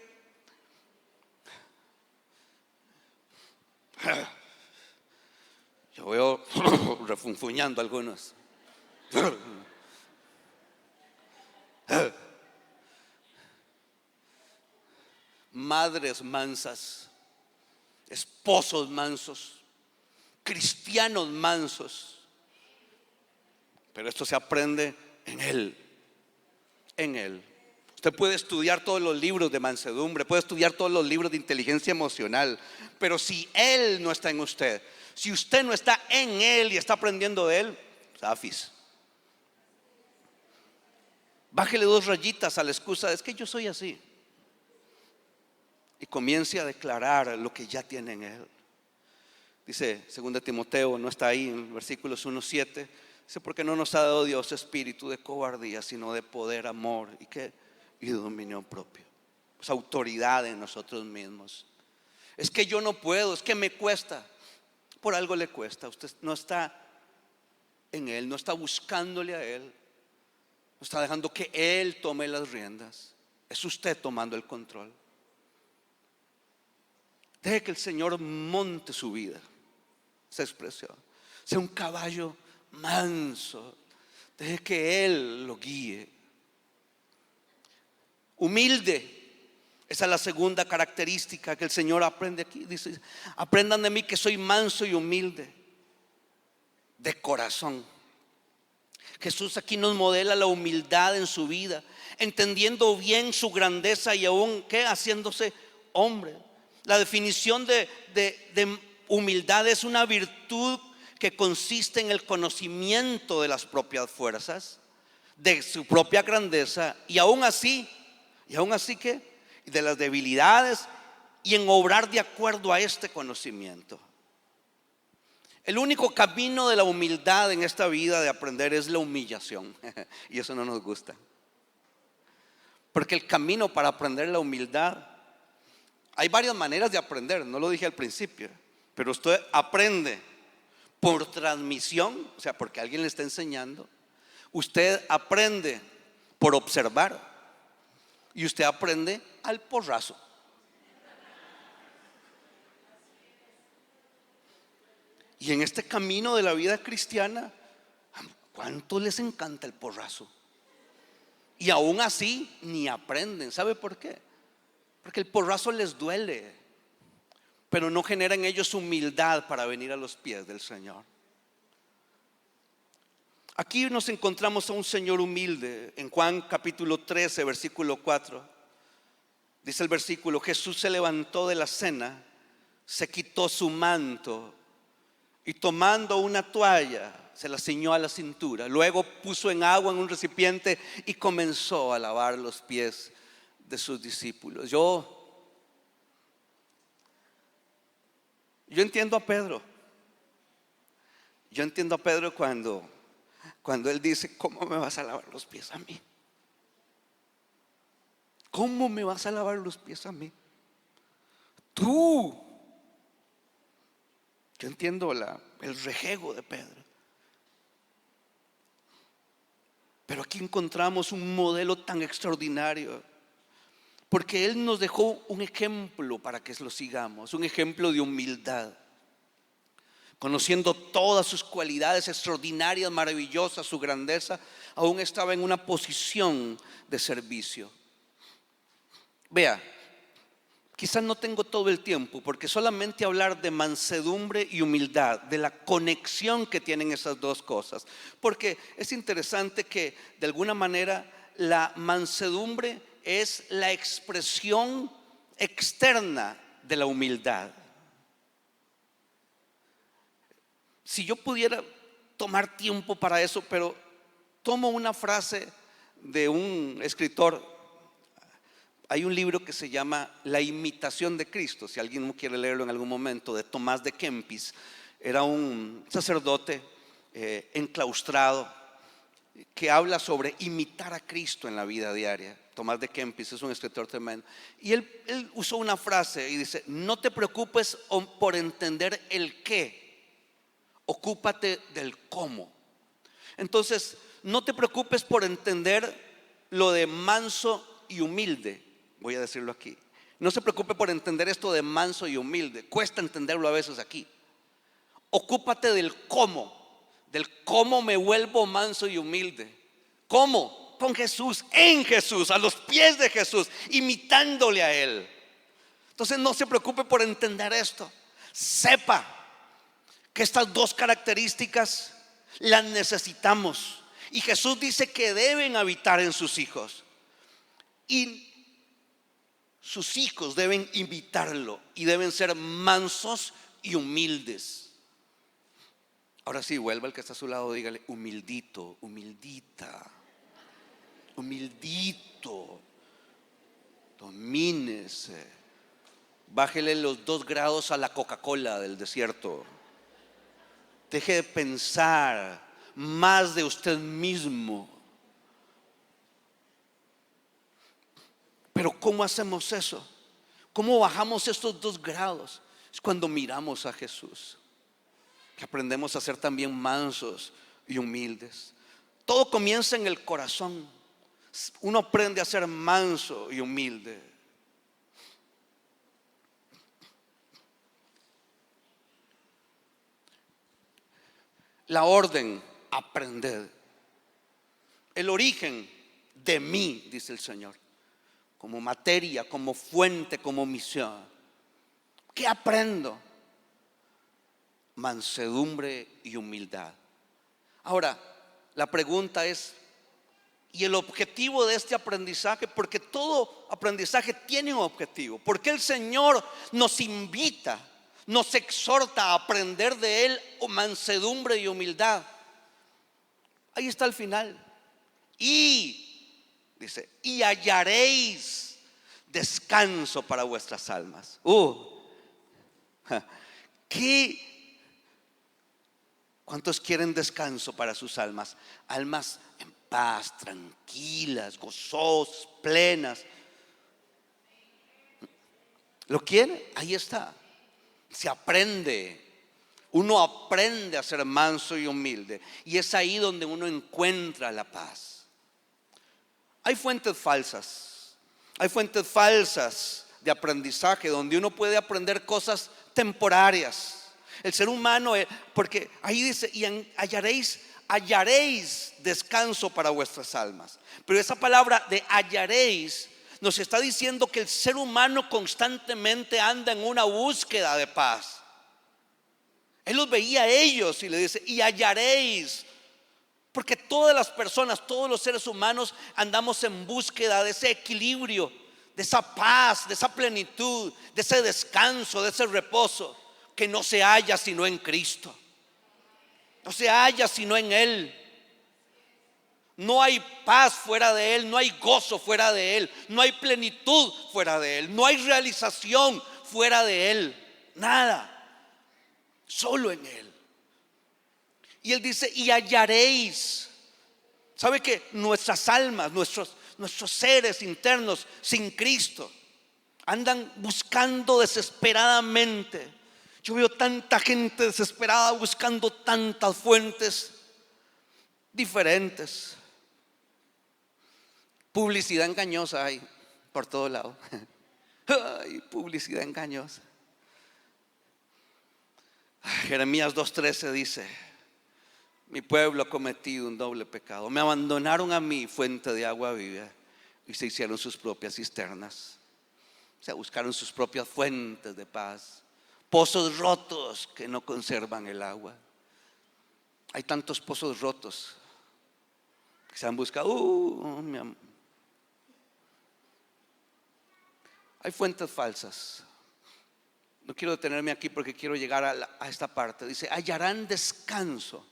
Yo veo refunfuñando algunos. Madres mansas, esposos mansos, cristianos mansos. Pero esto se aprende en Él. En Él. Usted puede estudiar todos los libros de mansedumbre, puede estudiar todos los libros de inteligencia emocional, pero si Él no está en usted, si usted no está en Él y está aprendiendo de Él, zafis. Bájele 2 rayitas a la excusa, es que yo soy así. Y comience a declarar lo que ya tiene en Él. Dice 2 Timoteo, no está ahí en versículos 1-7, dice: porque no nos ha dado Dios espíritu de cobardía, sino de poder, amor y dominio propio. Pues autoridad en nosotros mismos. Es que yo no puedo, es que me cuesta. Por algo le cuesta. Usted no está en Él, no está buscándole a Él, no está dejando que Él tome las riendas. Es usted tomando el control. Deje que el Señor monte su vida. Esa expresión. Sea un caballo manso. Deje que Él lo guíe. Humilde. Esa es la segunda característica que el Señor aprende aquí. Dice: aprendan de mí que soy manso y humilde de corazón. Jesús aquí nos modela la humildad en su vida, entendiendo bien su grandeza y aún haciéndose hombre. La definición de humildad es una virtud que consiste en el conocimiento de las propias fuerzas, de su propia grandeza, y aún así que de las debilidades, y en obrar de acuerdo a este conocimiento. El único camino de la humildad en esta vida de aprender es la humillación. Y eso no nos gusta. Porque el camino para aprender la humildad, hay varias maneras de aprender, no lo dije al principio, pero usted aprende por transmisión, o sea, porque alguien le está enseñando. Usted aprende por observar. Y usted aprende al porrazo. Y en este camino de la vida cristiana, ¿cuánto les encanta el porrazo? Y aún así ni aprenden. ¿Sabe por qué? Porque el porrazo les duele, pero no genera en ellos humildad para venir a los pies del Señor. Aquí nos encontramos a un Señor humilde. En Juan capítulo 13, versículo 4, dice el versículo: Jesús se levantó de la cena, se quitó su manto y tomando una toalla se la ciñó a la cintura. Luego puso en agua en un recipiente y comenzó a lavar los pies de sus discípulos. Yo entiendo a Pedro. Yo entiendo a Pedro cuando Cuando Él dice: ¿cómo me vas a lavar los pies a mí? ¿Cómo me vas a lavar los pies a mí? Tú. Yo entiendo el rejego de Pedro, pero aquí encontramos un modelo tan extraordinario, porque Él nos dejó un ejemplo para que lo sigamos, un ejemplo de humildad. Conociendo todas sus cualidades extraordinarias, maravillosas, su grandeza, aún estaba en una posición de servicio. Vea, quizás no tengo todo el tiempo, porque solamente hablar de mansedumbre y humildad, de la conexión que tienen esas dos cosas, porque es interesante que de alguna manera la mansedumbre es la expresión externa de la humildad. Si yo pudiera tomar tiempo para eso, pero tomo una frase de un escritor. Hay un libro que se llama La imitación de Cristo, si alguien no quiere leerlo en algún momento, de Tomás de Kempis. Era un sacerdote enclaustrado que habla sobre imitar a Cristo en la vida diaria. Tomás de Kempis es un escritor tremendo. Y él usó una frase y dice: no te preocupes por entender el qué, ocúpate del cómo. Entonces, no te preocupes por entender lo de manso y humilde. Voy a decirlo aquí. No se preocupe por entender esto de manso y humilde. Cuesta entenderlo a veces aquí. Ocúpate del cómo me vuelvo manso y humilde. ¿Cómo? Con Jesús, en Jesús, a los pies de Jesús, imitándole a Él. Entonces no se preocupe por entender esto. Sepa que estas dos características las necesitamos, y Jesús dice que deben habitar en sus hijos, y sus hijos deben imitarlo y deben ser mansos y humildes. Ahora sí, vuelva al que está a su lado, dígale: humildito, humildita, humildito, domínese, bájele los 2 grados a la Coca-Cola del desierto. Deje de pensar más de usted mismo. Pero ¿cómo hacemos eso? ¿Cómo bajamos estos 2 grados? Es cuando miramos a Jesús, que aprendemos a ser también mansos y humildes. Todo comienza en el corazón. Uno aprende a ser manso y humilde. La orden: aprended. El origen de mí, dice el Señor, como materia, como fuente, como misión. ¿Qué aprendo? Mansedumbre y humildad. Ahora, la pregunta es: ¿y el objetivo de este aprendizaje? Porque todo aprendizaje tiene un objetivo. ¿Por qué el Señor nos invita, nos exhorta a aprender de Él mansedumbre y humildad? Ahí está al final. Y dice: y hallaréis descanso para vuestras almas. ¿Cuántos quieren descanso para sus almas? Almas en paz, tranquilas, gozosas, plenas. ¿Lo quieren? Ahí está. Se aprende. Uno aprende a ser manso y humilde, y es ahí donde uno encuentra la paz. Hay fuentes falsas. Hay fuentes falsas de aprendizaje donde uno puede aprender cosas temporarias. El ser humano, porque ahí dice: y hallaréis descanso para vuestras almas. Pero esa palabra de hallaréis nos está diciendo que el ser humano constantemente anda en una búsqueda de paz. Él los veía a ellos y le dice: y hallaréis. Porque todas las personas, todos los seres humanos andamos en búsqueda de ese equilibrio, de esa paz, de esa plenitud, de ese descanso, de ese reposo que no se halla sino en Cristo. No se halla sino en Él. No hay paz fuera de Él, no hay gozo fuera de Él, no hay plenitud fuera de Él, no hay realización fuera de Él. Nada, solo en Él. Y él dice, y hallaréis. ¿Sabe que nuestras almas, nuestros seres internos sin Cristo andan buscando desesperadamente? Yo veo tanta gente desesperada buscando tantas fuentes diferentes. Publicidad engañosa hay por todo lado. Ay, publicidad engañosa. Jeremías 2:13 dice: mi pueblo ha cometido un doble pecado. Me abandonaron a mí, fuente de agua viva, y se hicieron sus propias cisternas. O sea, buscaron sus propias fuentes de paz, pozos rotos que no conservan el agua. Hay tantos pozos rotos que se han buscado. Mi amor. Hay fuentes falsas. No quiero detenerme aquí porque quiero llegar a esta parte. Dice, hallarán descanso.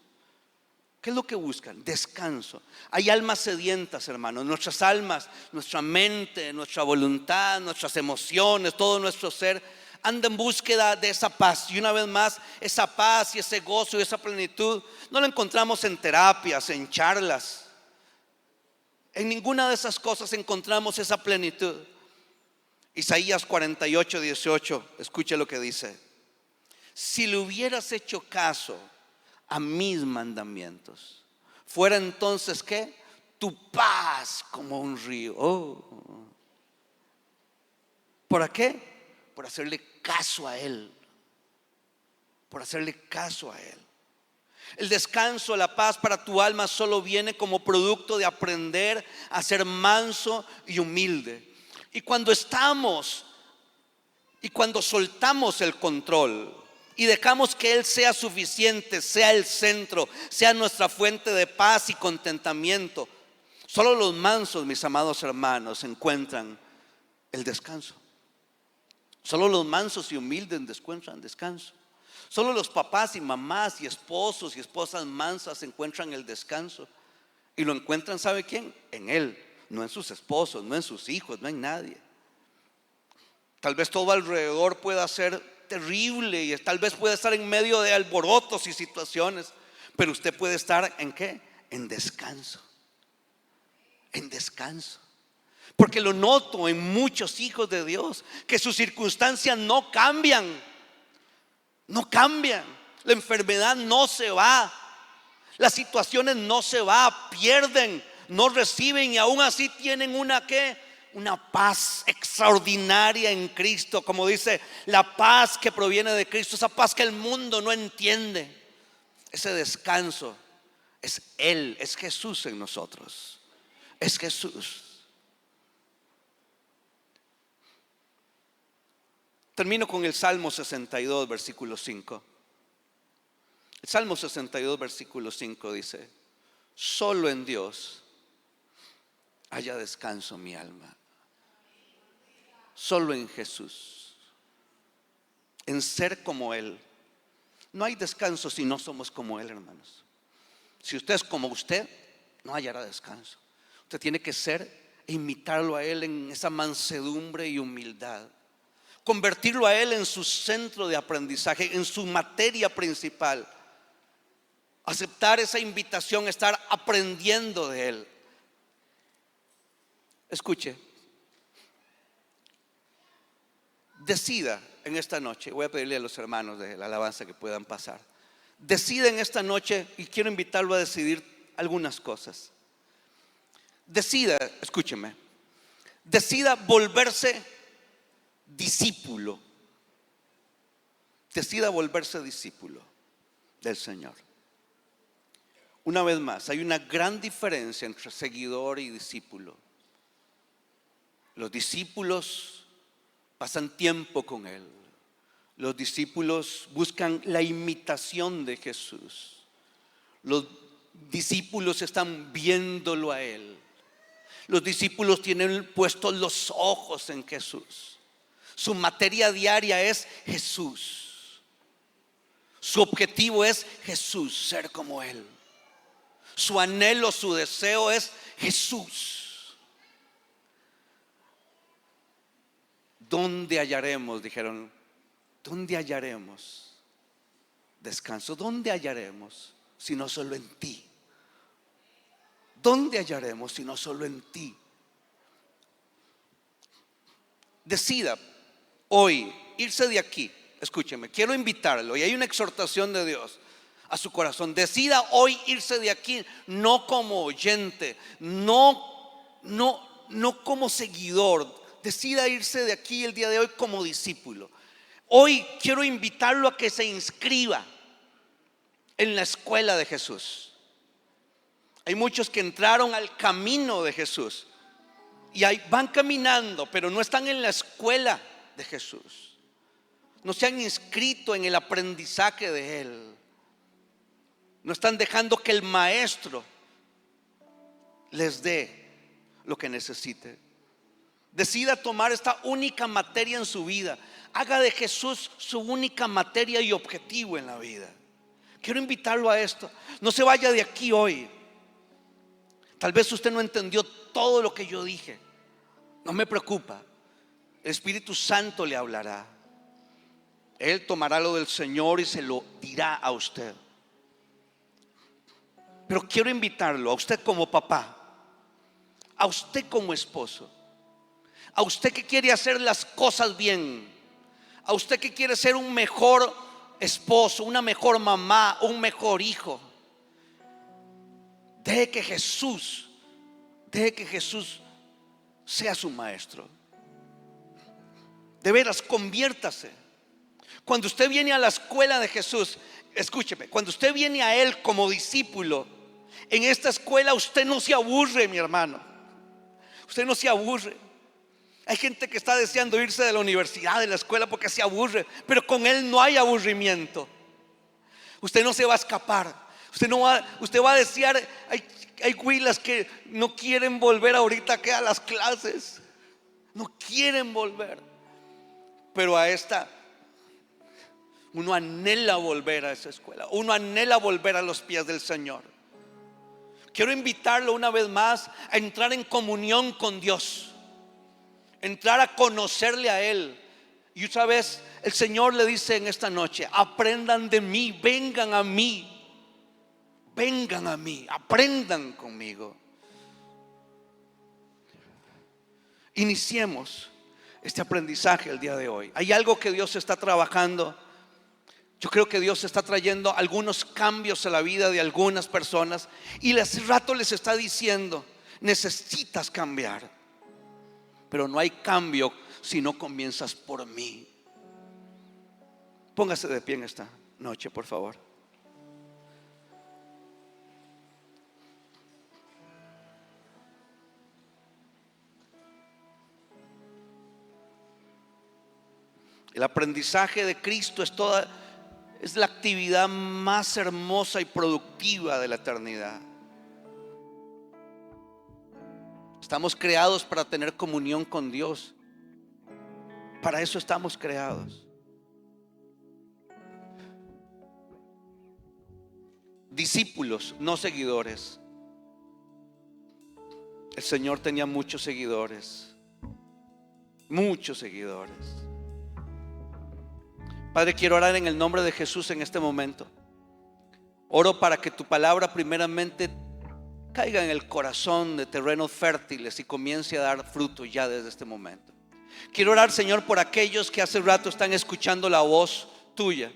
¿Qué es lo que buscan? Descanso. Hay almas sedientas, hermanos. Nuestras almas, nuestra mente, nuestra voluntad, nuestras emociones, todo nuestro ser anda en búsqueda de esa paz. Y una vez más, esa paz y ese gozo y esa plenitud no lo encontramos en terapias, en charlas. En ninguna de esas cosas encontramos esa plenitud. Isaías 48:18, escuche lo que dice: si le hubieras hecho caso a mis mandamientos, fuera entonces ¿qué? Tu paz como un río. ¿Por qué? Por hacerle caso a Él. Por hacerle caso a Él. El descanso, la paz para tu alma solo viene como producto de aprender a ser manso y humilde. Y cuando soltamos el control y dejamos que Él sea suficiente, sea el centro, sea nuestra fuente de paz y contentamiento, solo los mansos, mis amados hermanos, encuentran el descanso. Solo los mansos y humildes encuentran descanso. Solo los papás y mamás y esposos y esposas mansas encuentran el descanso. Y lo encuentran, ¿sabe quién? En Él, no en sus esposos, no en sus hijos, no en nadie. Tal vez todo alrededor pueda ser terrible y tal vez pueda estar en medio de alborotos y situaciones, pero usted puede estar ¿en qué? En descanso. En descanso. Porque lo noto en muchos hijos de Dios, que sus circunstancias no cambian. No cambian. La enfermedad no se va. Las situaciones no se van, pierden, no reciben y aún así tienen una ¿qué? Una paz extraordinaria en Cristo. Como dice, la paz que proviene de Cristo, esa paz que el mundo no entiende. Ese descanso es Él, es Jesús en nosotros. Es Jesús. Termino con el Salmo 62, versículo 5. El Salmo 62, versículo 5 dice: solo en Dios haya descanso mi alma. Solo en Jesús, en ser como Él. No hay descanso si no somos como Él, hermanos. Si usted es como usted, no hallará descanso. Usted tiene que ser e imitarlo a Él en esa mansedumbre y humildad. Convertirlo a Él en su centro de aprendizaje, en su materia principal. Aceptar esa invitación, estar aprendiendo de Él. Escuche. Decida en esta noche, voy a pedirle a los hermanos de la alabanza que puedan pasar. Decida en esta noche, y quiero invitarlo a decidir algunas cosas. Decida, escúcheme, decida volverse discípulo. Decida volverse discípulo del Señor. Una vez más, hay una gran diferencia entre seguidor y discípulo. Los discípulos pasan tiempo con Él. Los discípulos buscan la imitación de Jesús. Los discípulos están viéndolo a Él. Los discípulos tienen puestos los ojos en Jesús. Su materia diaria es Jesús. Su objetivo es Jesús, ser como Él. Su anhelo, su deseo es Jesús. ¿Dónde hallaremos? Dijeron, ¿dónde hallaremos descanso? ¿Dónde hallaremos? sino solo en ti? ¿Dónde hallaremos sino solo en ti? Decida hoy irse de aquí. Escúcheme, quiero invitarlo, y hay una exhortación de Dios a su corazón. Decida hoy irse de aquí, no como oyente, no como seguidor. Decida irse de aquí el día de hoy como discípulo. Hoy quiero invitarlo a que se inscriba en la escuela de Jesús. Hay muchos que entraron al camino de Jesús y ahí van caminando, pero no están en la escuela de Jesús. No se han inscrito en el aprendizaje de Él. No están dejando que el maestro les dé lo que necesite. Decida tomar esta única materia en su vida. Haga de Jesús su única materia y objetivo en la vida. Quiero invitarlo a esto. No se vaya de aquí hoy. Tal vez usted no entendió todo lo que yo dije. No me preocupa. El Espíritu Santo le hablará. Él tomará lo del Señor y se lo dirá a usted. Pero quiero invitarlo a usted como papá, a usted como esposo, a usted que quiere hacer las cosas bien, a usted que quiere ser un mejor esposo, una mejor mamá, un mejor hijo. Deje que Jesús sea su maestro. De veras, conviértase. Cuando usted viene a la escuela de Jesús, escúcheme, cuando usted viene a Él como discípulo, en esta escuela usted no se aburre, mi hermano. Usted no se aburre. Hay gente que está deseando irse de la universidad, de la escuela, porque se aburre, pero con Él no hay aburrimiento. Usted no se va a escapar. Usted va a desear. Hay huilas que no quieren volver ahorita que a las clases. No quieren volver. Pero a esta, uno anhela volver a esa escuela. Uno anhela volver a los pies del Señor. Quiero invitarlo una vez más a entrar en comunión con Dios, entrar a conocerle a Él. Y otra vez el Señor le dice en esta noche: aprendan de mí, vengan a mí, aprendan conmigo. Iniciemos este aprendizaje el día de hoy. Hay algo que Dios está trabajando. Yo creo que Dios está trayendo algunos cambios a la vida de algunas personas, y hace rato les está diciendo: necesitas cambiar. Pero no hay cambio si no comienzas por mí. Póngase de pie en esta noche, por favor. El aprendizaje de Cristo es la actividad más hermosa y productiva de la eternidad. Estamos creados para tener comunión con Dios. Para eso estamos creados. Discípulos, no seguidores. El Señor tenía muchos seguidores. Muchos seguidores. Padre, quiero orar en el nombre de Jesús en este momento. Oro para que tu palabra primeramente caiga en el corazón de terrenos fértiles y comience a dar fruto ya desde este momento. Quiero orar, Señor, por aquellos que hace rato están escuchando la voz tuya.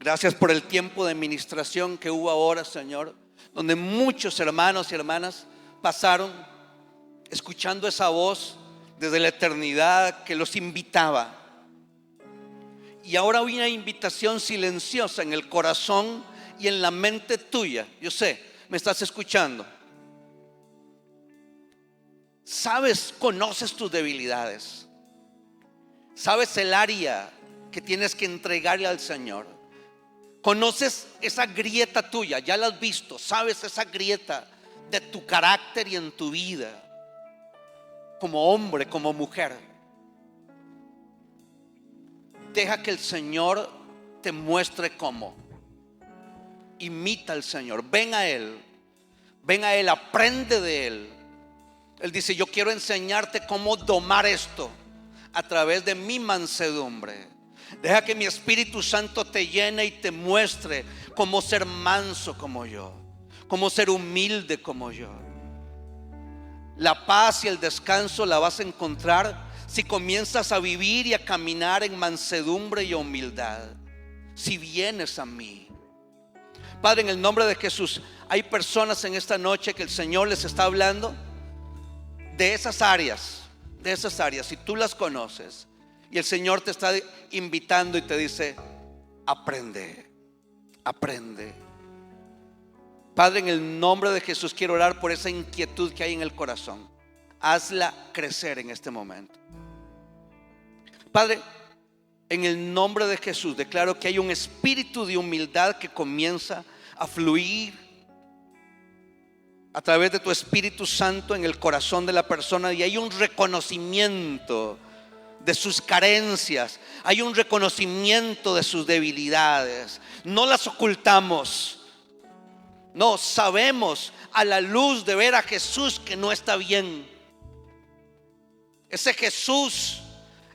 Gracias por el tiempo de ministración que hubo ahora, Señor, donde muchos hermanos y hermanas pasaron escuchando esa voz desde la eternidad que los invitaba. Y ahora hay una invitación silenciosa en el corazón y en la mente tuya. Yo sé, me estás escuchando. Sabes, conoces tus debilidades. Sabes el área que tienes que entregarle al Señor. Conoces esa grieta tuya, ya la has visto. Sabes esa grieta de tu carácter y en tu vida, como hombre, como mujer. Deja que el Señor te muestre cómo. Imita al Señor. Ven a Él, aprende de Él. Él dice: yo quiero enseñarte cómo domar esto a través de mi mansedumbre. Deja que mi Espíritu Santo te llene y te muestre cómo ser manso como yo, cómo ser humilde como yo. La paz y el descanso la vas a encontrar si comienzas a vivir y a caminar en mansedumbre y humildad. Si vienes a mí, Padre, en el nombre de Jesús, hay personas en esta noche que el Señor les está hablando de esas áreas, si tú las conoces, y el Señor te está invitando y te dice: aprende. Padre, en el nombre de Jesús quiero orar por esa inquietud que hay en el corazón. Hazla crecer en este momento. Padre, en el nombre de Jesús declaro que hay un espíritu de humildad que comienza a fluir a través de tu Espíritu Santo en el corazón de la persona, y hay un reconocimiento de sus carencias, hay un reconocimiento de sus debilidades. No las ocultamos, no, sabemos a la luz de ver a Jesús que no está bien. Ese Jesús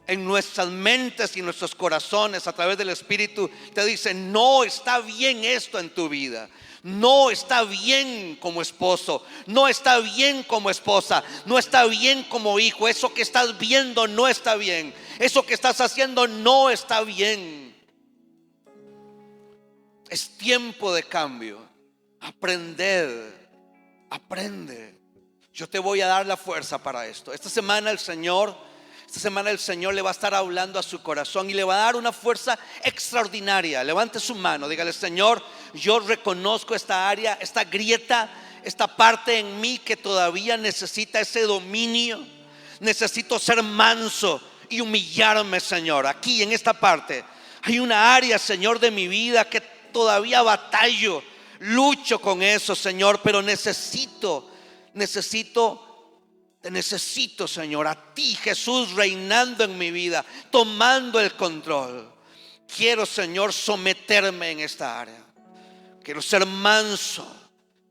en nuestras mentes y nuestros corazones a través del Espíritu te dice: no está bien esto en tu vida. No está bien como esposo, no está bien como esposa, no está bien como hijo. Eso que estás viendo no está bien, eso que estás haciendo no está bien. Es tiempo de cambio. Aprende. Yo te voy a dar la fuerza para esto. Esta semana el Señor le va a estar hablando a su corazón y le va a dar una fuerza extraordinaria. Levante su mano, dígale: Señor, yo reconozco esta área, esta grieta, esta parte en mí que todavía necesita ese dominio. Necesito ser manso y humillarme, Señor. Aquí en esta parte hay una área, Señor, de mi vida que todavía batallo, lucho con eso, Señor, pero te necesito, Señor, a ti, Jesús, reinando en mi vida, tomando el control. Quiero, Señor, someterme en esta área. Quiero ser manso,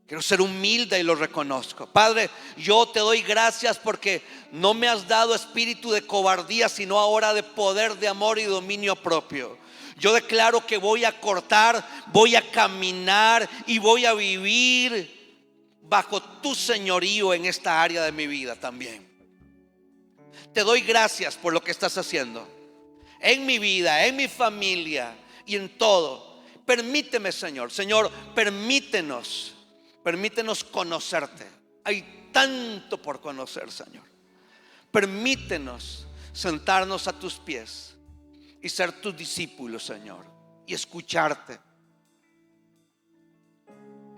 quiero ser humilde, y lo reconozco. Padre, yo te doy gracias porque no me has dado espíritu de cobardía, sino ahora de poder, de amor y dominio propio. Yo declaro que voy a cortar, voy a caminar y voy a vivir bajo tu señorío en esta área de mi vida también. Te doy gracias por lo que estás haciendo en mi vida, en mi familia y en todo. Permíteme, Señor, permítenos conocerte. Hay tanto por conocer, Señor. Permítenos sentarnos a tus pies y ser tus discípulos, Señor, y escucharte.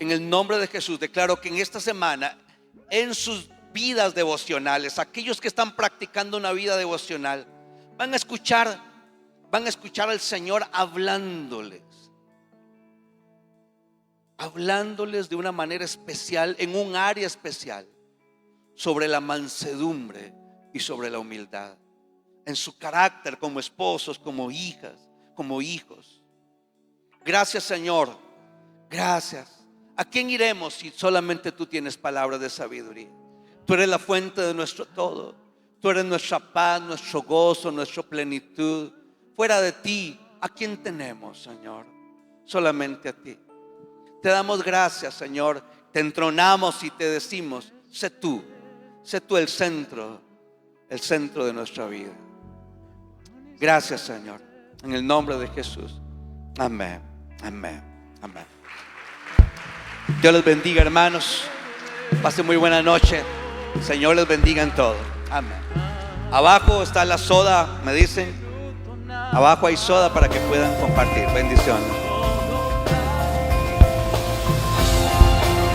En el nombre de Jesús declaro que en esta semana, en sus vidas devocionales, aquellos que están practicando una vida devocional van a escuchar al Señor hablándoles de una manera especial, en un área especial, sobre la mansedumbre y sobre la humildad, en su carácter como esposos, como hijas, como hijos. Gracias, Señor, gracias. ¿A quién iremos si solamente tú tienes palabras de sabiduría? Tú eres la fuente de nuestro todo. Tú eres nuestra paz, nuestro gozo, nuestra plenitud. Fuera de ti, ¿a quién tenemos, Señor? Solamente a ti. Te damos gracias, Señor. Te entronamos y te decimos: sé tú el centro de nuestra vida. Gracias, Señor. En el nombre de Jesús. Amén, amén, amén. Dios les bendiga, hermanos. Pasen muy buena noche. El Señor les bendiga en todo. Amén. Abajo está la soda, me dicen. Abajo hay soda para que puedan compartir. Bendiciones.